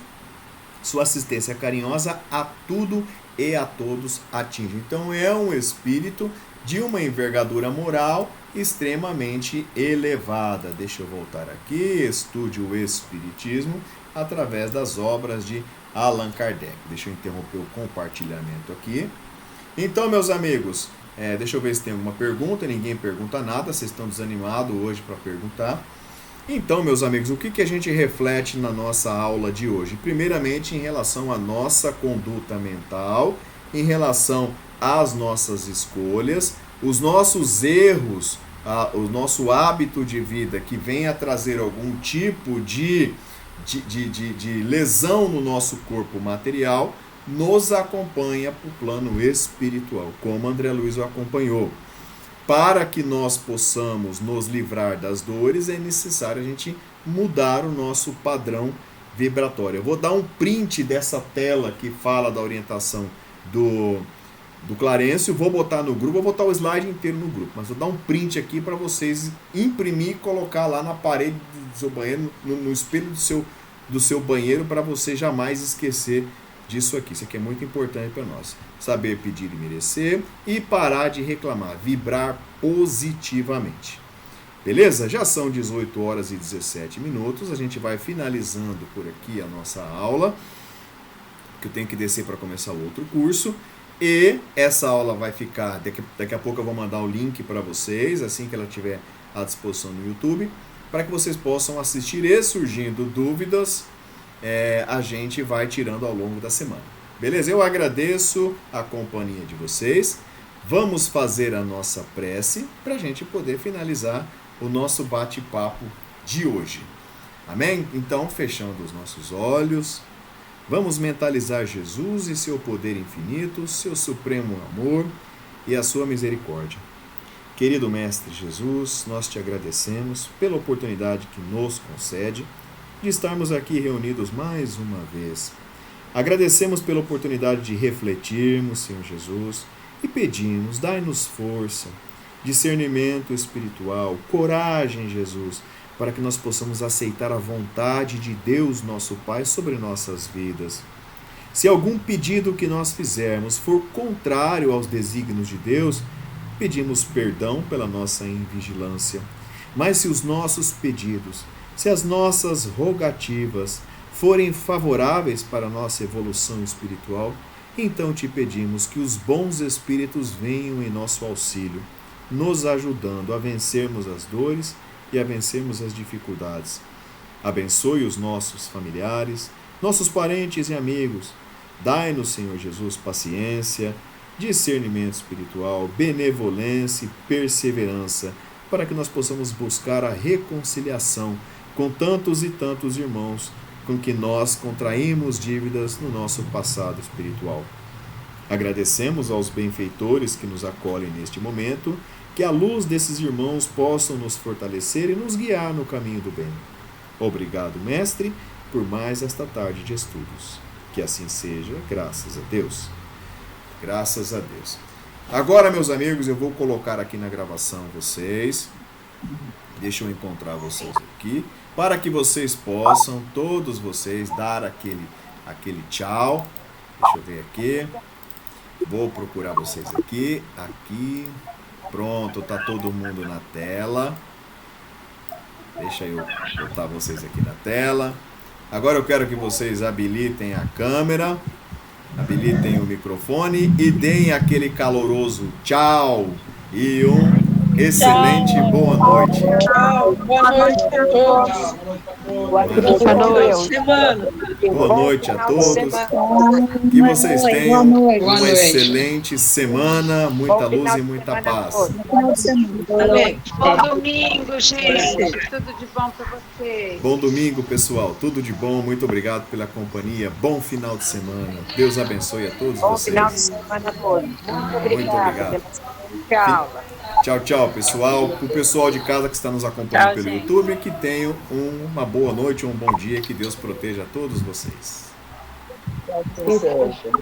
sua assistência carinhosa a tudo e a todos atinge. Então é um espírito de uma envergadura moral extremamente elevada. Deixa eu voltar aqui. Estude o Espiritismo através das obras de Allan Kardec. Deixa eu interromper o compartilhamento aqui. Então, meus amigos, deixa eu ver se tem alguma pergunta. Ninguém pergunta nada, vocês estão desanimados hoje para perguntar. Então, meus amigos, o que a gente reflete na nossa aula de hoje? Primeiramente, em relação à nossa conduta mental, em relação às nossas escolhas, os nossos erros, o nosso hábito de vida que vem a trazer algum tipo de lesão no nosso corpo material, nos acompanha para o plano espiritual, como André Luiz o acompanhou. Para que nós possamos nos livrar das dores, é necessário a gente mudar o nosso padrão vibratório. Eu vou dar um print dessa tela que fala da orientação do Clarencio, vou botar no grupo, vou botar o slide inteiro no grupo, mas vou dar um print aqui para vocês imprimir e colocar lá na parede do seu banheiro, no espelho do seu banheiro, para você jamais esquecer disso aqui. Isso aqui é muito importante para nós. Saber pedir e merecer e parar de reclamar, vibrar positivamente. Beleza? Já são 18 horas e 17 minutos, a gente vai finalizando por aqui a nossa aula, que eu tenho que descer para começar o outro curso. E essa aula vai ficar, daqui a pouco eu vou mandar o link para vocês, assim que ela estiver à disposição no YouTube, para que vocês possam assistir e, surgindo dúvidas, a gente vai tirando ao longo da semana. Beleza? Eu agradeço a companhia de vocês. Vamos fazer a nossa prece para a gente poder finalizar o nosso bate-papo de hoje. Amém? Então, fechando os nossos olhos, vamos mentalizar Jesus e seu poder infinito, seu supremo amor e a sua misericórdia. Querido Mestre Jesus, nós te agradecemos pela oportunidade que nos concede de estarmos aqui reunidos mais uma vez. Agradecemos pela oportunidade de refletirmos, Senhor Jesus, e pedimos, dai-nos força, discernimento espiritual, coragem, Jesus, para que nós possamos aceitar a vontade de Deus, nosso Pai, sobre nossas vidas. Se algum pedido que nós fizermos for contrário aos desígnios de Deus, pedimos perdão pela nossa invigilância. Mas se os nossos pedidos, se as nossas rogativas forem favoráveis para a nossa evolução espiritual, então te pedimos que os bons espíritos venham em nosso auxílio, nos ajudando a vencermos as dores e a vencermos as dificuldades. Abençoe os nossos familiares, nossos parentes e amigos. Dai-nos, Senhor Jesus, paciência, discernimento espiritual, benevolência e perseverança, para que nós possamos buscar a reconciliação com tantos e tantos irmãos com que nós contraímos dívidas no nosso passado espiritual. Agradecemos aos benfeitores que nos acolhem neste momento, que a luz desses irmãos possam nos fortalecer e nos guiar no caminho do bem. Obrigado, Mestre, por mais esta tarde de estudos. Que assim seja, graças a Deus. Graças a Deus. Agora, meus amigos, eu vou colocar aqui na gravação vocês. Deixa eu encontrar vocês aqui, para que vocês possam, todos vocês, dar aquele tchau. Deixa eu ver aqui. Vou procurar vocês aqui. Aqui. Pronto, tá todo mundo na tela. Deixa eu botar vocês aqui na tela. Agora eu quero que vocês habilitem a câmera, habilitem o microfone e deem aquele caloroso tchau e excelente boa noite. Tchau, boa noite a todos. Boa noite. Boa noite a todos. Que vocês tenham uma excelente semana, muita luz e muita paz. Amém. Bom domingo, gente. Tudo de bom para vocês. Bom domingo, pessoal. Tudo de bom. Muito obrigado pela companhia. Bom final de semana. Deus abençoe a todos Bom vocês. final de semana a todos. Muito obrigada. Tchau. Tchau, tchau, pessoal. O pessoal de casa que está nos acompanhando Tchau, pelo gente. YouTube, que tenham uma boa noite, um bom dia, que Deus proteja a todos vocês. Que seja.